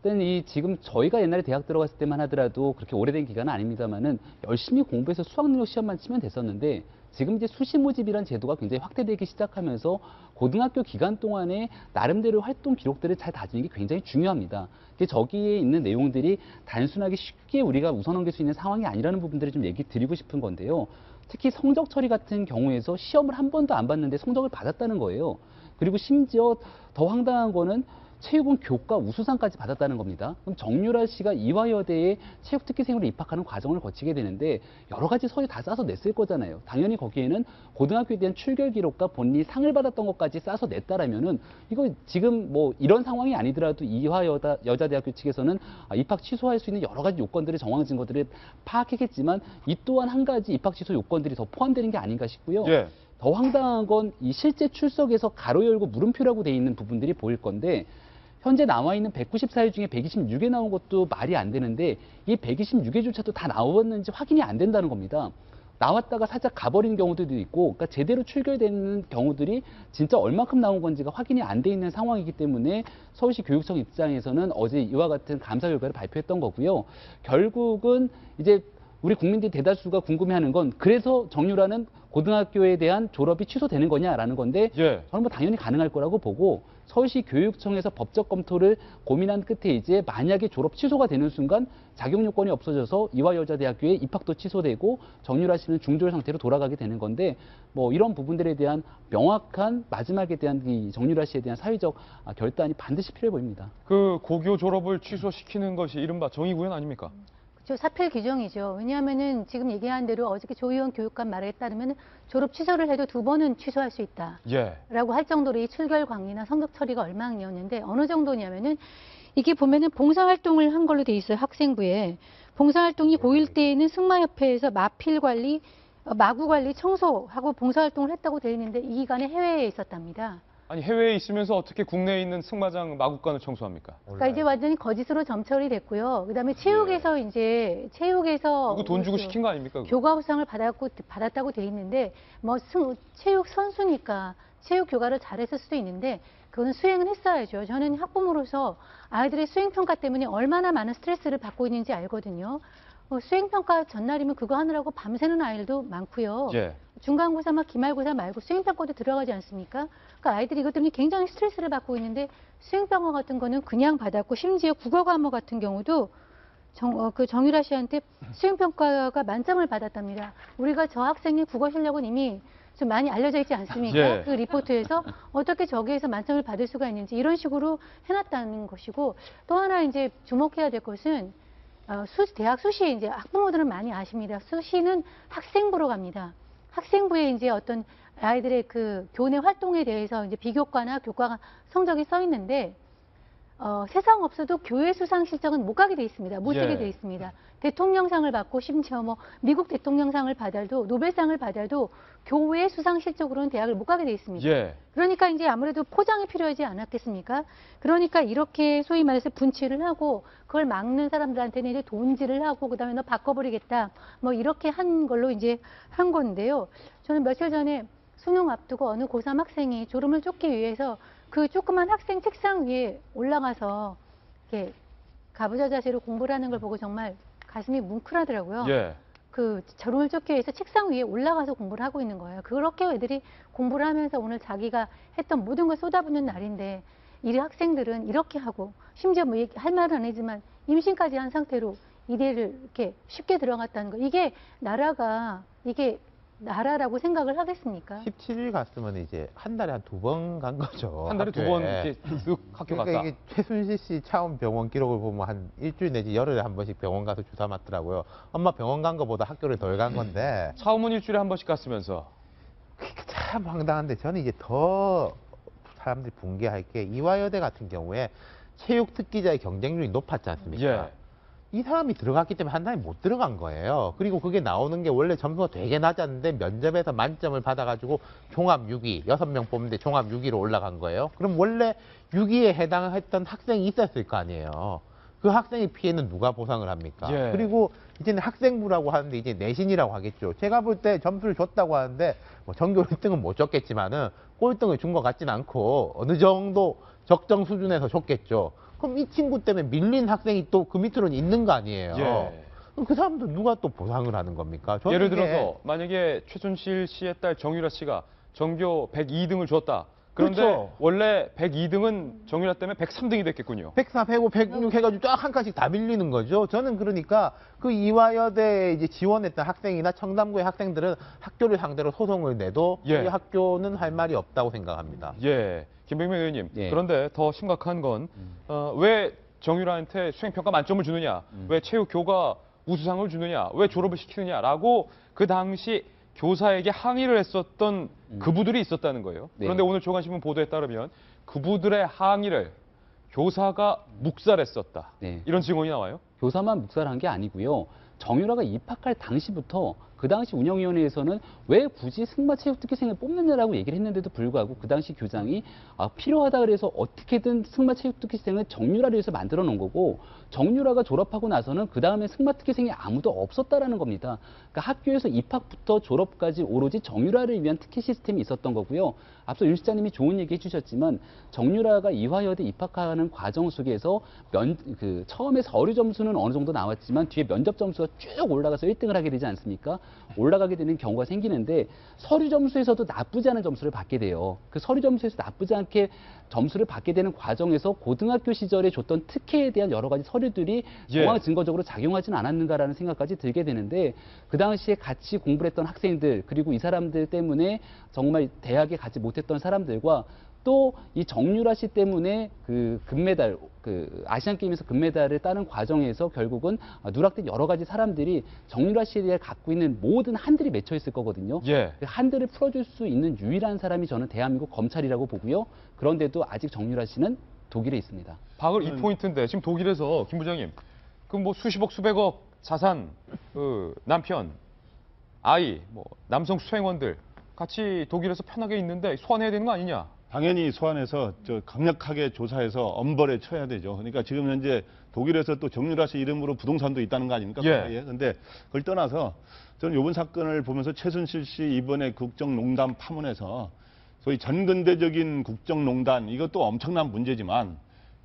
일단 지금 저희가 옛날에 대학 들어갔을 때만 하더라도 그렇게 오래된 기간은 아닙니다만은 열심히 공부해서 수학능력 시험만 치면 됐었는데 지금 이제 수시 모집이라는 제도가 굉장히 확대되기 시작하면서 고등학교 기간 동안에 나름대로 활동 기록들을 잘 다지는 게 굉장히 중요합니다. 근데 저기에 있는 내용들이 단순하게 쉽게 우리가 웃어넘길 수 있는 상황이 아니라는 부분들을 좀 얘기 드리고 싶은 건데요. 특히 성적 처리 같은 경우에서 시험을 한 번도 안 봤는데 성적을 받았다는 거예요. 그리고 심지어 더 황당한 거는 체육은 교과 우수상까지 받았다는 겁니다. 그럼 정유라 씨가 이화여대에 체육특기생으로 입학하는 과정을 거치게 되는데 여러 가지 서류 다 싸서 냈을 거잖아요. 당연히 거기에는 고등학교에 대한 출결 기록과 본인이 상을 받았던 것까지 싸서 냈다라면은 이거 지금 이런 상황이 아니더라도 이화여자대학교 측에서는 입학 취소할 수 있는 여러 가지 요건들의 정황 증거들을 파악했겠지만 이 또한 한 가지 입학 취소 요건들이 더 포함되는 게 아닌가 싶고요. 예. 더 황당한 건 이 실제 출석에서 가로 열고 물음표라고 돼 있는 부분들이 보일 건데 현재 나와 있는 194일 중에 126에 나온 것도 말이 안 되는데 이 126회조차도 다 나왔는지 확인이 안 된다는 겁니다. 나왔다가 살짝 가버리는 경우들도 있고, 그러니까 제대로 출결되는 경우들이 진짜 얼마큼 나온 건지가 확인이 안 돼 있는 상황이기 때문에 서울시 교육청 입장에서는 어제 이와 같은 감사 결과를 발표했던 거고요. 결국은 이제 우리 국민들 대다수가 궁금해하는 건 그래서 정유라는 고등학교에 대한 졸업이 취소되는 거냐라는 건데 저는 당연히 가능할 거라고 보고 서울시 교육청에서 법적 검토를 고민한 끝에 이제 만약에 졸업 취소가 되는 순간 자격 요건이 없어져서 이화여자대학교에 입학도 취소되고 정유라 씨는 중졸 상태로 돌아가게 되는 건데 이런 부분들에 대한 명확한 마지막에 대한 이 정유라 씨에 대한 사회적 결단이 반드시 필요해 보입니다. 그 고교 졸업을 취소시키는 것이 이른바 정의구현 아닙니까? 저 사필 규정이죠. 왜냐하면은 지금 얘기한 대로 어저께 조희원 교육감 말에 따르면 졸업 취소를 해도 2번은 취소할 수 있다. 예. 라고 할 정도로 이 출결 광리나 성적 처리가 엉망이었는데 어느 정도냐면은 이게 보면은 봉사활동을 한 걸로 돼 있어요. 학생부에. 봉사활동이 고1 때에는 승마협회에서 마필 관리, 마구 관리, 청소하고 봉사활동을 했다고 돼 있는데 이 기간에 해외에 있었답니다. 아니 해외에 있으면서 어떻게 국내에 있는 승마장 마구간을 청소합니까? 그러니까 이제 완전히 거짓으로 점철이 됐고요. 그다음에 체육에서 이제 체육에서 이거 돈 주고 시킨 거 아닙니까? 그거? 교과 우상을 받았다고 돼 있는데 뭐 체육 선수니까 체육 교과를 잘했을 수도 있는데 그거는 수행은 했어야죠. 저는 학부모로서 아이들의 수행 평가 때문에 얼마나 많은 스트레스를 받고 있는지 알거든요. 수행 평가 전날이면 그거 하느라고 밤새는 아이들도 많고요. 예. 중간고사 막 기말고사 말고 수행평가도 들어가지 않습니까? 그러니까 아이들이 이것 때문에 굉장히 스트레스를 받고 있는데 수행평가 같은 거는 그냥 받았고 심지어 국어 과목 같은 경우도 정유라 씨한테 수행평가가 만점을 받았답니다. 우리가 저 학생의 국어 실력은 이미 좀 많이 알려져 있지 않습니까? 예. 그 리포트에서 어떻게 저기에서 만점을 받을 수가 있는지 이런 식으로 해놨다는 것이고 또 하나 이제 주목해야 될 것은 대학 수시 이제 학부모들은 많이 아십니다. 수시는 학생부로 갑니다. 학생부에 이제 어떤 아이들의 그 교내 활동에 대해서 이제 비교과나 교과 성적이 써 있는데 세상 없어도 교회 수상 실적은 못 가게 돼 있습니다. 못 쓰게 돼 있습니다. 대통령상을 받고 심지어 뭐 미국 대통령상을 받아도 노벨상을 받아도 교회 수상 실적으로는 대학을 못 가게 돼 있습니다. 예. 그러니까 이제 아무래도 포장이 필요하지 않았겠습니까? 그러니까 이렇게 소위 말해서 분치를 하고 그걸 막는 사람들한테는 이제 돈질을 하고 그다음에 너 바꿔버리겠다 뭐 이렇게 한 걸로 이제 한 건데요. 저는 며칠 전에 수능 앞두고 어느 고3 학생이 졸음을 쫓기 위해서 그 조그만 학생 책상 위에 올라가서 이렇게 가부좌 자세로 공부를 하는 걸 보고 정말 가슴이 뭉클하더라고요. 예. 그 졸음을 쫓기 위해서 책상 위에 올라가서 공부를 하고 있는 거예요. 그렇게 애들이 공부를 하면서 오늘 자기가 했던 모든 걸 쏟아붓는 날인데 이 학생들은 이렇게 하고 심지어 뭐 할 말은 아니지만 임신까지 한 상태로 이대를 이렇게 쉽게 들어갔다는 거. 이게 나라라고 생각을 하겠습니까? 17일 갔으면 이제 한 달에 한 2번 간 거죠. 한 달에 2번 이렇게 쓱 학교 그러니까 갔다. 이게 최순실 씨 차원 병원 기록을 보면 한 일주일 내지 열흘에 한 번씩 병원 가서 주사 맞더라고요. 엄마 병원 간 거보다 학교를 덜 간 건데. 차움은 일주일에 한 번씩 갔으면서. 그게 참 황당한데 저는 이제 더 사람들이 붕괴할 게 이화여대 같은 경우에 체육 특기자의 경쟁률이 높았지 않습니까? 예. 이 사람이 들어갔기 때문에 한 사람이 못 들어간 거예요. 그리고 그게 나오는 게 원래 점수가 되게 낮았는데 면접에서 만점을 받아가지고 종합 6위, 6명 뽑는데 종합 6위로 올라간 거예요. 그럼 원래 6위에 해당했던 학생이 있었을 거 아니에요. 그 학생의 피해는 누가 보상을 합니까? 예. 그리고 이제는 학생부라고 하는데 이제 내신이라고 하겠죠. 제가 볼 때 점수를 줬다고 하는데 뭐 전교 1등은 못 줬겠지만은 꼴등을 준 것 같진 않고 어느 정도 적정 수준에서 줬겠죠. 그럼 이 친구 때문에 밀린 학생이 또 그 밑으로는 있는 거 아니에요. 예. 그럼 그 사람도 누가 또 보상을 하는 겁니까? 저는 예를 이게 들어서 만약에 최순실 씨의 딸 정유라 씨가 전교 102등을 줬다. 그런데 그렇죠. 원래 102등은 정유라 때문에 103등이 됐겠군요. 104, 105, 106 해가지고 쫙 한 칸씩 다 밀리는 거죠. 저는 그러니까 그 이화여대에 이제 지원했던 학생이나 청담구의 학생들은 학교를 상대로 소송을 내도 예. 이 학교는 할 말이 없다고 생각합니다. 예. 김병명 의원님. 예. 그런데 더 심각한 건 왜 정유라한테 수행평가 만점을 주느냐? 왜 체육 교과 우수상을 주느냐? 왜 졸업을 시키느냐라고 그 당시 교사에게 항의를 했었던 그부들이 있었다는 거예요. 네. 그런데 오늘 조간신문 보도에 따르면 그부들의 항의를 교사가 묵살했었다. 네. 이런 증언이 나와요. 교사만 묵살한 게 아니고요. 정유라가 입학할 당시부터 그 당시 운영위원회에서는 왜 굳이 승마체육특기생을 뽑느냐라고 얘기를 했는데도 불구하고 그 당시 교장이 필요하다 그래서 어떻게든 승마체육특기생을 정유라를 위해서 만들어 놓은 거고 정유라가 졸업하고 나서는 그 다음에 승마특기생이 아무도 없었다라는 겁니다. 그러니까 학교에서 입학부터 졸업까지 오로지 정유라를 위한 특기 시스템이 있었던 거고요. 앞서 윤 시장님이 좋은 얘기 해주셨지만 정유라가 이화여대 입학하는 과정 속에서 처음에 서류 점수는 어느 정도 나왔지만 뒤에 면접 점수가 쭉 올라가서 1등을 하게 되지 않습니까? 올라가게 되는 경우가 생기는데 서류 점수에서도 나쁘지 않은 점수를 받게 돼요. 그 서류 점수에서 나쁘지 않게 점수를 받게 되는 과정에서 고등학교 시절에 줬던 특혜에 대한 여러 가지 서류들이 정확 증거적으로 작용하지는 않았는가라는 생각까지 들게 되는데 그 당시에 같이 공부를 했던 학생들 그리고 이 사람들 때문에 정말 대학에 가지 못했던 사람들과 또 이 정유라 씨 때문에 그 금메달, 그 아시안 게임에서 금메달을 따는 과정에서 결국은 누락된 여러 가지 사람들이 정유라 씨에 갖고 있는 모든 한들이 맺혀 있을 거거든요. 예. 그 한들을 풀어줄 수 있는 유일한 사람이 저는 대한민국 검찰이라고 보고요. 그런데도 아직 정유라 씨는 독일에 있습니다. 박을 이 포인트인데 지금 독일에서 김 부장님, 그 뭐 수십억 수백억 자산, 남편, 아이, 뭐 남성 수행원들 같이 독일에서 편하게 있는데 소환해야 되는 거 아니냐? 당연히 소환해서 강력하게 조사해서 엄벌에 쳐야 되죠. 그러니까 지금 현재 독일에서 또 정유라 씨 이름으로 부동산도 있다는 거 아닙니까? 예. 근데 그걸 떠나서 저는 이번 사건을 보면서 최순실 씨 이번에 국정농단 파문에서 소위 전근대적인 국정농단, 이것도 엄청난 문제지만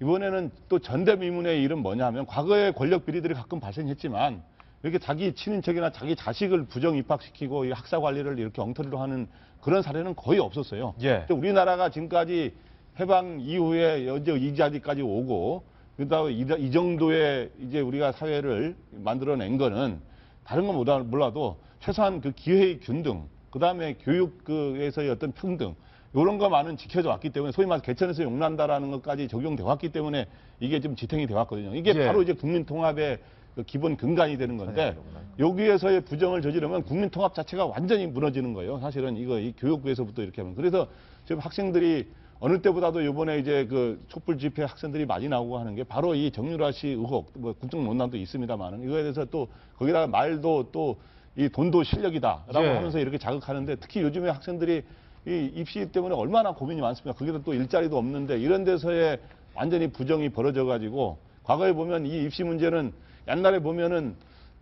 이번에는 또 전대미문의 일은 뭐냐면 과거에 권력 비리들이 가끔 발생했지만 이렇게 자기 친인척이나 자기 자식을 부정 입학시키고 이 학사 관리를 이렇게 엉터리로 하는 그런 사례는 거의 없었어요. 예. 우리나라가 지금까지 해방 이후에 이제 이 자리까지 오고 그다음에 이 정도의 이제 우리가 사회를 만들어낸 거는 다른 건 몰라도 최소한 그 기회의 균등, 그다음에 교육에서의 어떤 평등 이런 것만은 지켜져 왔기 때문에 소위 말해서 개천에서 용난다라는 것까지 적용돼 왔기 때문에 이게 좀 지탱이 돼 왔거든요. 이게 예. 바로 이제 국민 통합의 그 기본 근간이 되는 건데 여기에서의 부정을 저지르면 국민 통합 자체가 완전히 무너지는 거예요. 사실은 이 교육부에서부터 이렇게 하면. 그래서 지금 학생들이 어느 때보다도 이번에 이제 그 촛불 집회 학생들이 많이 나오고 하는 게 바로 이 정유라 씨 의혹, 뭐 국정농단도 있습니다만은 이거에 대해서 또 거기다가 말도 또 이 돈도 실력이다라고 예. 하면서 이렇게 자극하는데 특히 요즘에 학생들이 이 입시 때문에 얼마나 고민이 많습니까? 거기다 또 일자리도 없는데 이런 데서의 완전히 부정이 벌어져 가지고 과거에 보면 이 입시 문제는 옛날에 보면은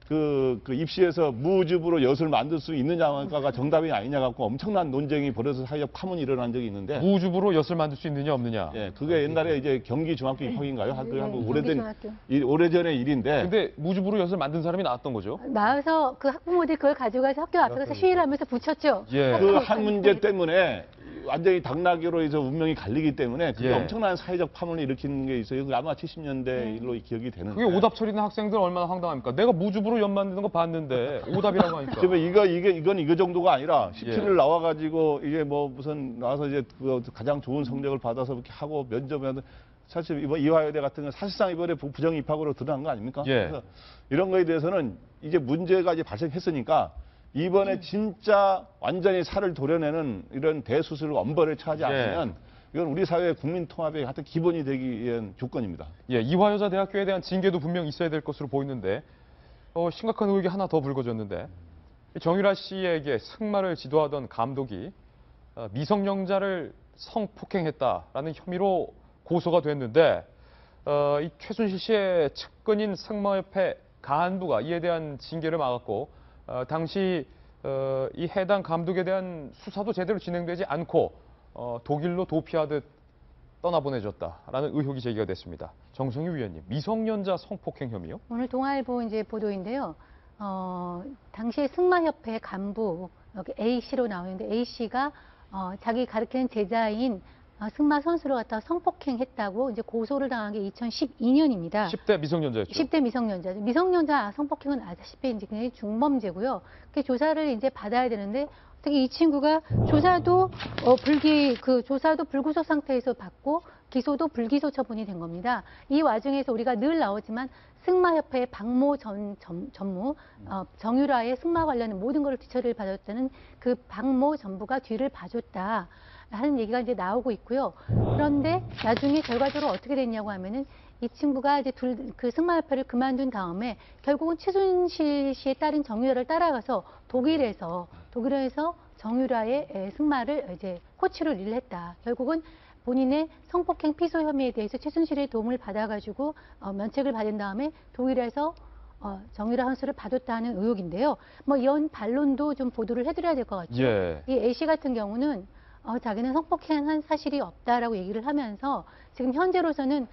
그 입시에서 무즙으로 엿을 만들 수 있느냐가 정답이 아니냐 갖고 엄청난 논쟁이 벌어서 사회적 파문이 일어난 적이 있는데 무즙으로 엿을 만들 수 있느냐 없느냐. 예, 그게 옛날에 이제 경기 중학교 입학인가요? 한국 오래된 중학교. 오래전의 일인데 근데 무즙으로 엿을 만든 사람이 나왔던 거죠. 나와서 그 학부모들이 그걸 가져가서 학교 앞에 가서 시위를 하면서 붙였죠. 예. 그 한 문제 때문에 완전히 당나귀로 해서 운명이 갈리기 때문에 그게 예. 엄청난 사회적 파문을 일으키는 게 있어요. 그게 아마 70년대 일로 기억이 되는데. 그게 오답 처리는 학생들 얼마나 황당합니까? 내가 무즙으로 엿 만드는 거 봤는데 오답이라고 하니까. 그러면 이건 이거 정도가 아니라 17일 예. 나와가지고 이게 뭐 무슨 나와서 이제 그 가장 좋은 성적을 받아서 이렇게 하고 면접하는 사실 이번 이화여대 같은 건 사실상 이번에 부정 입학으로 드러난 거 아닙니까? 예. 그래서 이런 거에 대해서는 이제 문제가 이제 발생했으니까 이번에 진짜 완전히 살을 도려내는 이런 대수술 엄벌을 처하지 않으면 이건 우리 사회의 국민 통합의 하여튼 기본이 되기 위한 조건입니다. 예, 이화여자대학교에 대한 징계도 분명 있어야 될 것으로 보이는데 심각한 의혹이 하나 더 불거졌는데 정유라 씨에게 승마를 지도하던 감독이 미성년자를 성폭행했다라는 혐의로 고소가 됐는데 이 최순실 씨의 측근인 승마협회 간부가 이에 대한 징계를 막았고 당시 이 해당 감독에 대한 수사도 제대로 진행되지 않고 독일로 도피하듯 떠나보내졌다라는 의혹이 제기가 됐습니다. 정성유 위원님, 미성년자 성폭행 혐의요? 오늘 동아일보 이제 보도인데요. 당시에 승마협회 간부 여기 A 씨로 나오는데 A 씨가 자기 가르치는 제자인 승마 선수를 갖다가 성폭행했다고 이제 고소를 당한 게 2012년입니다. 10대 미성년자였죠. 10대 미성년자죠. 미성년자 성폭행은 아시다시피 이제 굉장히 중범죄고요. 그 조사를 이제 받아야 되는데 특히 이 친구가 조사도 조사도 불구속 상태에서 받고 기소도 불기소 처분이 된 겁니다. 이 와중에서 우리가 늘 나오지만 승마협회 박모 전무 정유라의 승마 관련 모든 걸 뒤처리를 받았다는 그 박모 전부가 뒤를 봐줬다 하는 얘기가 이제 나오고 있고요. 그런데 나중에 결과적으로 어떻게 됐냐고 하면은 이 친구가 이제 그 승마협회를 그만둔 다음에 결국은 최순실 씨의 딸인 정유라를 따라가서 독일에서 정유라의 승마를 이제 코치를 일을 했다. 결국은 본인의 성폭행 피소 혐의에 대해서 최순실의 도움을 받아가지고 면책을 받은 다음에 독일에서 정유라 선수를 봐줬다는 의혹인데요. 뭐 이런 반론도 좀 보도를 해드려야 될 것 같죠. 예. 이 A 씨 같은 경우는 자기는 성폭행한 사실이 없다라고 얘기를 하면서 지금 현재로서는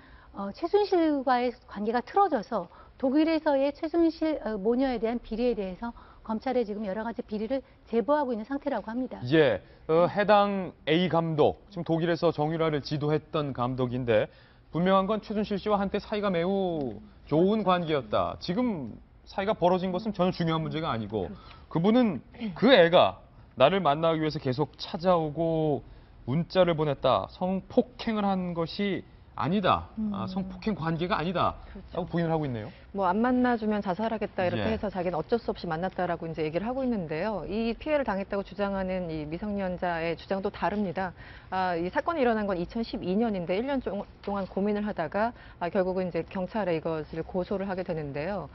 최순실과의 관계가 틀어져서 독일에서의 최순실 모녀에 대한 비리에 대해서 검찰에 지금 여러 가지 비리를 제보하고 있는 상태라고 합니다. 예, 해당 A 감독, 지금 독일에서 정유라를 지도했던 감독인데 분명한 건 최순실 씨와 한때 사이가 매우 좋은 관계였다. 지금 사이가 벌어진 것은 전혀 중요한 문제가 아니고 그분은 그 애가 나를 만나기 위해서 계속 찾아오고 문자를 보냈다. 성폭행을 한 것이 아니다. 성폭행 관계가 아니다. 라고 부인을 하고 있네요. 뭐 안 만나주면 자살하겠다 이렇게 예. 해서 자기는 어쩔 수 없이 만났다라고 이제 얘기를 하고 있는데요. 이 피해를 당했다고 주장하는 이 미성년자의 주장도 다릅니다. 이 사건이 일어난 건 2012년인데 1년 동안 고민을 하다가 결국은 이제 경찰에 이것을 고소를 하게 되는데요.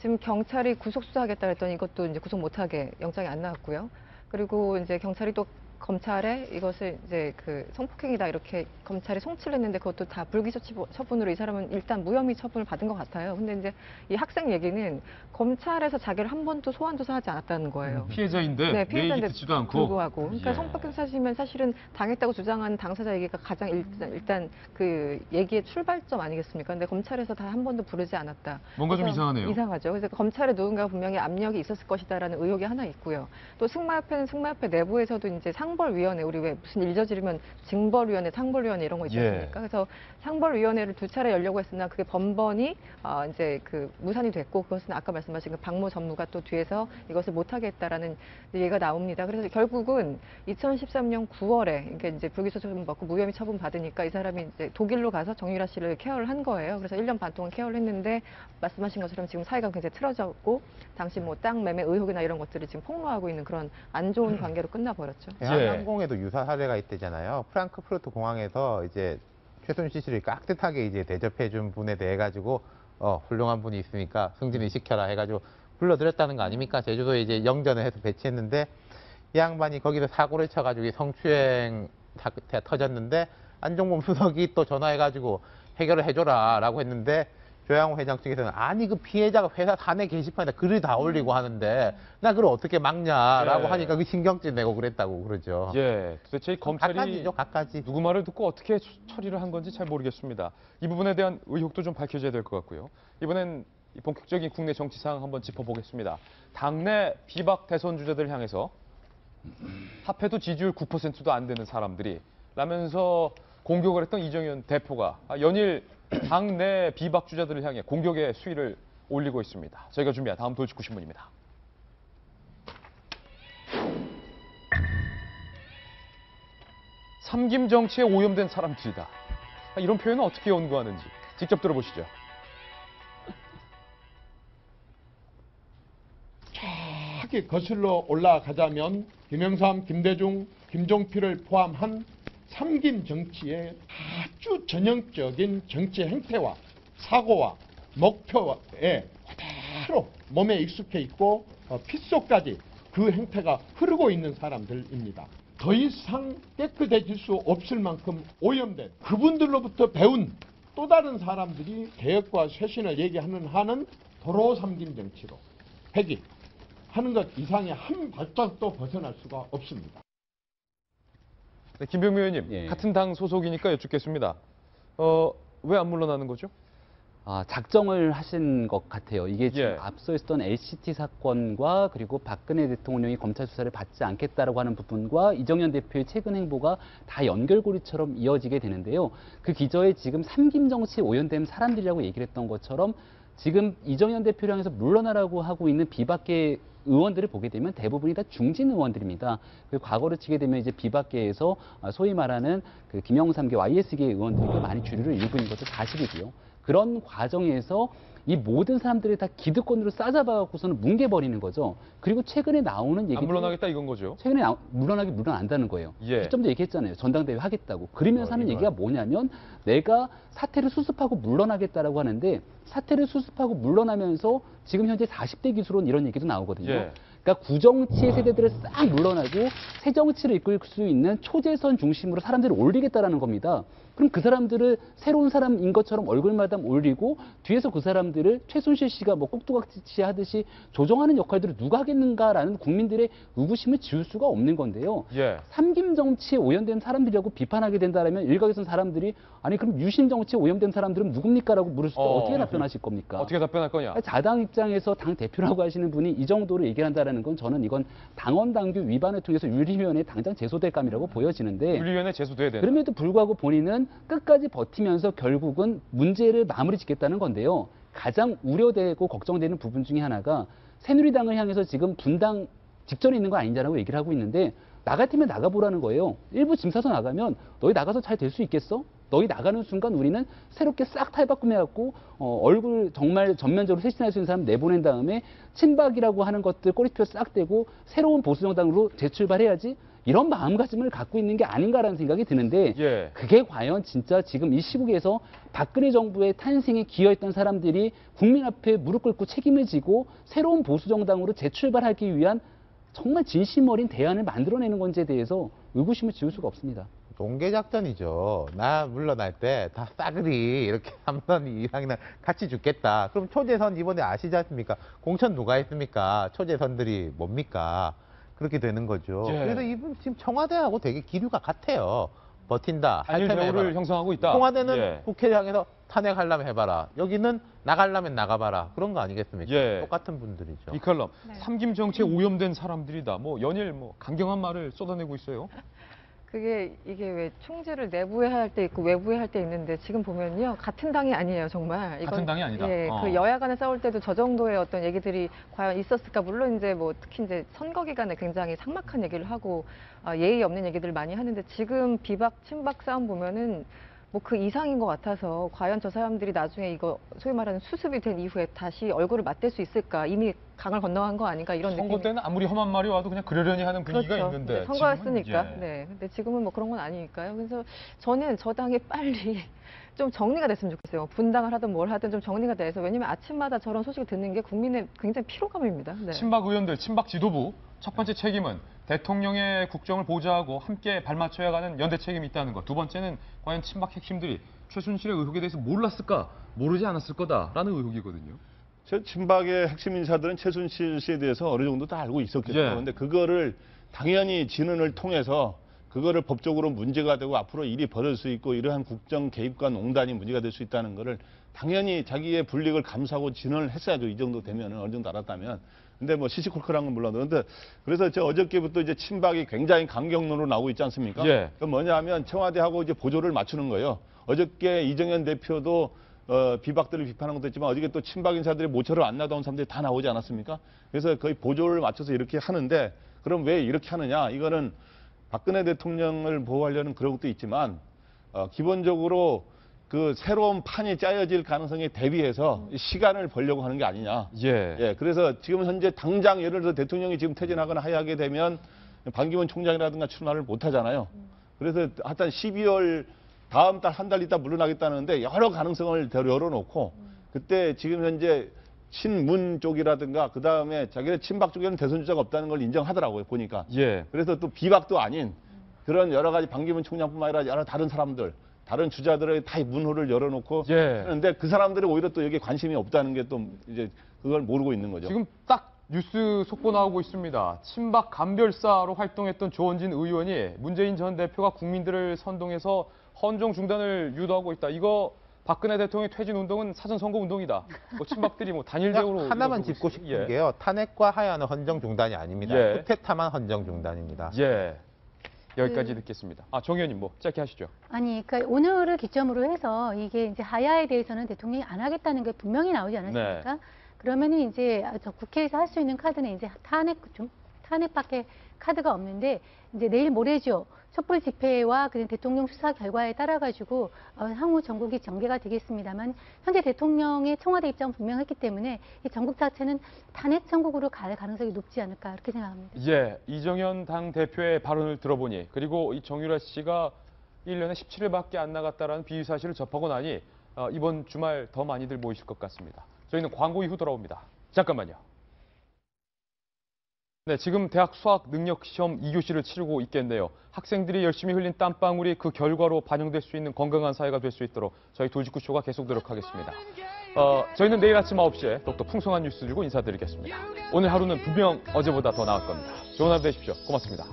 지금 경찰이 구속 수사하겠다 했더니 이것도 이제 구속 못하게 영장이 안 나왔고요. 그리고 이제 경찰이 또 검찰에 이것을 이제 그 성폭행이다 이렇게 검찰이 송치를 했는데 그것도 다 불기소 처분으로 이 사람은 일단 무혐의 처분을 받은 것 같아요. 근데 이제 이 학생 얘기는 검찰에서 자기를 한 번도 소환 조사하지 않았다는 거예요. 피해자인데 네, 내 피해자인데 얘기 듣지도 않고. 불구하고. 그러니까 예. 성폭행 사실이면 사실은 당했다고 주장하는 당사자 얘기가 가장 일단 그 얘기의 출발점 아니겠습니까? 근데 검찰에서 다 한 번도 부르지 않았다. 뭔가 좀 그래서 이상하네요. 이상하죠. 그래서 검찰에 누군가 분명히 압력이 있었을 것이다라는 의혹이 하나 있고요. 또 승마협회는 승마협회 내부에서도 이제 상벌위원회, 우리 왜 무슨 일 저지르면 징벌위원회, 상벌위원회 이런 거 있지 예. 않습니까? 그래서 상벌위원회를 2차례 열려고 했으나 그게 번번이 이제 그 무산이 됐고 그것은 아까 말씀하신 그 박모 전무가 또 뒤에서 이것을 못하게 했다라는 얘기가 나옵니다. 그래서 결국은 2013년 9월에 그러니까 이제 불기소 처분 받고 무혐의 처분 받으니까 이 사람이 이제 독일로 가서 정유라 씨를 케어를 한 거예요. 그래서 1년 반 동안 케어를 했는데 말씀하신 것처럼 지금 사이가 굉장히 틀어졌고 당시 뭐 땅 매매 의혹이나 이런 것들이 지금 폭로하고 있는 그런 안 좋은 관계로 끝나버렸죠. 대한항공에도 유사 사례가 있대잖아요. 프랑크푸르트 공항에서 이제 최순실 씨를 깍듯하게 이제 대접해준 분에 대해 가지고 훌륭한 분이 있으니까 승진을 시켜라 해가지고 불러들였다는 거 아닙니까? 제주도에 이제 영전을 해서 배치했는데 이 양반이 거기서 사고를 쳐가지고 성추행 사태 터졌는데 안종범 수석이 또 전화해가지고 해결을 해줘라라고 했는데 조양호 회장 측에서는 아니 그 피해자가 회사 사내 게시판에 글을 다 올리고 하는데 나 그걸 어떻게 막냐라고 예. 하니까 그 신경질 내고 그랬다고 그러죠. 예, 도대체 이 검찰이 갖가지죠, 갖가지. 누구 말을 듣고 어떻게 처리를 한 건지 잘 모르겠습니다. 이 부분에 대한 의혹도 좀 밝혀져야 될 것 같고요. 이번엔 이 본격적인 국내 정치 상황 한번 짚어보겠습니다. 당내 비박 대선 주자들을 향해서 합해도 지지율 9%도 안 되는 사람들이 라면서 공격을 했던 이정현 대표가 연일 당내 비박 주자들을 향해 공격의 수위를 올리고 있습니다. 저희가 준비한 다음 돌직구 신문입니다. 삼김 정치에 오염된 사람들이다. 이런 표현은 어떻게 연구하는지 직접 들어보시죠. 저기 거슬러 올라가자면 김영삼, 김대중, 김종필을 포함한 삼김 정치의 아주 전형적인 정치 행태와 사고와 목표에 그대로 몸에 익숙해 있고 핏속까지 그 행태가 흐르고 있는 사람들입니다. 더 이상 깨끗해질 수 없을 만큼 오염된 그분들로부터 배운 또 다른 사람들이 개혁과 쇄신을 얘기하는 한은 도로 삼김 정치로 하는 것 이상의 한 발짝도 벗어날 수가 없습니다. 네, 김병미 의원님, 예. 같은 당 소속이니까 여쭙겠습니다. 왜 안 물러나는 거죠? 작정을 하신 것 같아요. 이게 지금 예. 앞서 있었던 LCT 사건과 그리고 박근혜 대통령이 검찰 수사를 받지 않겠다라고 하는 부분과 이정현 대표의 최근 행보가 다 연결고리처럼 이어지게 되는데요. 그 기저에 지금 삼김 정치에 오염된 사람들이라고 얘기를 했던 것처럼 지금 이정현 대표를 향해서 물러나라고 하고 있는 비박계 의원들을 보게 되면 대부분이 다 중진 의원들입니다. 그리고 과거로 치게 되면 이제 비박계에서 소위 말하는 그 김영삼계 YS계 의원들이 많이 주류를 이루고 있는 것도 사실이고요. 그런 과정에서 이 모든 사람들을 다 기득권으로 싸잡아갖고서는 뭉개버리는 거죠. 그리고 최근에 나오는 얘기도 안 물러나겠다 이건 거죠? 최근에 물러난다는 거예요. 예. 좀 더 얘기했잖아요. 전당대회 하겠다고. 그러면서 하는 이거. 얘기가 뭐냐면 내가 사퇴를 수습하고 물러나겠다라고 하는데 사퇴를 수습하고 물러나면서 지금 현재 40대 기수론 이런 얘기도 나오거든요. 예. 그러니까 구정치의 세대들을 싹 물러나고 새 정치를 이끌 수 있는 초재선 중심으로 사람들을 올리겠다라는 겁니다. 그럼 그 사람들을 새로운 사람인 것처럼 얼굴마다 올리고 뒤에서 그 사람들을 최순실 씨가 뭐 꼭두각시 하듯이 조정하는 역할들을 누가 하겠는가라는 국민들의 의구심을 지울 수가 없는 건데요. 예. 삼김 정치에 오염된 사람들이라고 비판하게 된다면 일각에서는 사람들이 아니 그럼 유신 정치에 오염된 사람들은 누굽니까라고 물을 수도 어떻게 답변하실 겁니까? 어떻게 답변할 거냐? 자당 입장에서 당 대표라고 하시는 분이 이 정도로 얘기를 한다는 건 저는 이건 당원 당규 위반을 통해서 윤리위원회에 당장 제소될 감이라고 보여지는데 윤리위원회 제소돼야 된다. 그럼에도 불구하고 본인은 끝까지 버티면서 결국은 문제를 마무리 짓겠다는 건데요. 가장 우려되고 걱정되는 부분 중에 하나가 새누리당을 향해서 지금 분당 직전에 있는 거 아니냐라고 얘기를 하고 있는데 나 같으면 나가보라는 거예요. 일부 짐 싸서 나가면 너희 나가서 잘 될 수 있겠어? 너희 나가는 순간 우리는 새롭게 싹 탈바꿈해갖고 얼굴 정말 전면적으로 쇄신할 수 있는 사람 내보낸 다음에 친박이라고 하는 것들 꼬리표 싹 떼고 새로운 보수정당으로 재출발해야지, 이런 마음가짐을 갖고 있는 게 아닌가라는 생각이 드는데 예. 그게 과연 진짜 지금 이 시국에서 박근혜 정부의 탄생에 기여했던 사람들이 국민 앞에 무릎 꿇고 책임을 지고 새로운 보수정당으로 재출발하기 위한 정말 진심 어린 대안을 만들어내는 건지에 대해서 의구심을 지울 수가 없습니다. 동계작전이죠. 나 물러날 때 다 싸그리 이렇게 3선 이상이나 같이 죽겠다. 그럼 초재선 이번에 아시지 않습니까? 공천 누가 했습니까? 초재선들이 뭡니까? 그렇게 되는 거죠. 예. 그래서 이분 지금 청와대하고 되게 기류가 같아요. 버틴다. 단일 대우를 형성하고 있다. 청와대는 예. 국회를 향해서 탄핵하려면 해봐라. 여기는 나가려면 나가봐라. 그런 거 아니겠습니까? 예. 똑같은 분들이죠. 이 칼럼, 네. 삼김 정치에 오염된 사람들이다. 뭐 연일 뭐 강경한 말을 쏟아내고 있어요. 이게 왜 총재를 내부에 할 때 있고 외부에 할 때 있는데 지금 보면요 같은 당이 아니에요 정말. 같은 당이 아니다. 예, 그 여야 간에 싸울 때도 저 정도의 어떤 얘기들이 과연 있었을까? 물론 이제 뭐 특히 이제 선거 기간에 굉장히 삭막한 얘기를 하고 예의 없는 얘기들을 많이 하는데 지금 비박 친박 싸움 보면은 뭐 그 이상인 것 같아서 과연 저 사람들이 나중에 이거 소위 말하는 수습이 된 이후에 다시 얼굴을 맞댈 수 있을까? 이미 강을 건너간 거 아닌가 이런 선거 느낌. 때는 아무리 험한 말이 와도 그냥 그러려니 하는 분위기가 그렇죠. 있는데 네, 선거였으니까. 지금은, 예. 네. 근데 지금은 뭐 그런 건 아니니까요. 그래서 저는 저 당이 빨리 좀 정리가 됐으면 좋겠어요. 분당을 하든 뭘 하든 좀 정리가 돼서. 왜냐면 아침마다 저런 소식을 듣는 게 국민의 굉장히 피로감입니다. 네. 친박 의원들, 친박 지도부 첫 번째 책임은 대통령의 국정을 보좌하고 함께 발맞춰야 가는 연대 책임이 있다는 것. 두 번째는 과연 친박 핵심들이 최순실의 의혹에 대해서 몰랐을까, 모르지 않았을 거다라는 의혹이거든요. 친박의 핵심 인사들은 최순실 씨에 대해서 어느 정도 다 알고 있었겠죠. 예. 그런데 그거를 당연히 진언을 통해서 그거를 법적으로 문제가 되고 앞으로 일이 벌어질 수 있고 이러한 국정 개입과 농단이 문제가 될 수 있다는 거를 당연히 자기의 불이익을 감수하고 진언을 했어야죠. 이 정도 되면 어느 정도 알았다면. 근데 뭐 시시콜콜한 건 몰라도. 근데 그래서 저 어저께부터 이제 친박이 굉장히 강경론으로 나오고 있지 않습니까? 예. 그 뭐냐면 청와대하고 이제 보조를 맞추는 거예요. 어저께 이정현 대표도 비박들을 비판한 것도 있지만 어저께 또 친박 인사들이 모처럼 안 나다온 사람들이 다 나오지 않았습니까? 그래서 거의 보조를 맞춰서 이렇게 하는데 그럼 왜 이렇게 하느냐? 이거는 박근혜 대통령을 보호하려는 그런 것도 있지만 기본적으로 그 새로운 판이 짜여질 가능성에 대비해서 시간을 벌려고 하는 게 아니냐. 예. 그래서 지금 현재 당장 예를 들어 대통령이 지금 퇴진하거나 하야하게 되면 반기문 총장이라든가 출마를 못 하잖아요. 그래서 하여튼 12월 다음 달 한 달 있다 물러나겠다는데 여러 가능성을 열어놓고 그때 지금 현재 친문 쪽이라든가 그 다음에 자기네 친박 쪽에는 대선 주자가 없다는 걸 인정하더라고요 보니까. 예. 그래서 또 비박도 아닌 그런 여러 가지 반기문 총장뿐만 아니라 여러 다른 사람들, 다른 주자들의 다 문호를 열어놓고 예. 하는데 그 사람들이 오히려 또 여기에 관심이 없다는 게 또 이제 그걸 모르고 있는 거죠. 지금 딱 뉴스 속보 나오고 있습니다. 친박 감별사로 활동했던 조원진 의원이 문재인 전 대표가 국민들을 선동해서 헌정 중단을 유도하고 있다. 이거 박근혜 대통령의 퇴진 운동은 사전 선거 운동이다. 뭐 친박들이 뭐 단일 대우로 하나만 짚고 싶은 게요. 탄핵과 하야는 헌정 중단이 아닙니다. 예. 쿠데타만 헌정 중단입니다. 예. 여기까지 듣겠습니다. 정 의원님 뭐 짧게 하시죠. 아니, 그러니까 오늘을 기점으로 해서 이게 이제 하야에 대해서는 대통령이 안 하겠다는 게 분명히 나오지 않았습니까? 네. 그러면은 이제 저 국회에서 할 수 있는 카드는 이제 탄핵밖에 카드가 없는데 이제 내일 모레죠. 촛불 집회와 그 대통령 수사 결과에 따라 가지고 향후 전국이 전개가 되겠습니다만 현재 대통령의 청와대 입장은 분명했기 때문에 이 전국 자체는 탄핵 전국으로 갈 가능성이 높지 않을까 그렇게 생각합니다. 예, 이정현 당 대표의 발언을 들어보니 그리고 이 정유라 씨가 1년에 17일밖에 안 나갔다라는 비위 사실을 접하고 나니 이번 주말 더 많이들 모이실 것 같습니다. 저희는 광고 이후 돌아옵니다. 잠깐만요. 네, 지금 대학 수학 능력 시험 2교시를 치르고 있겠네요. 학생들이 열심히 흘린 땀방울이 그 결과로 반영될 수 있는 건강한 사회가 될 수 있도록 저희 도지구쇼가 계속 노력하겠습니다. 저희는 내일 아침 9시에 더욱더 풍성한 뉴스 들고 인사드리겠습니다. 오늘 하루는 분명 어제보다 더 나을 겁니다. 좋은 하루 되십시오. 고맙습니다.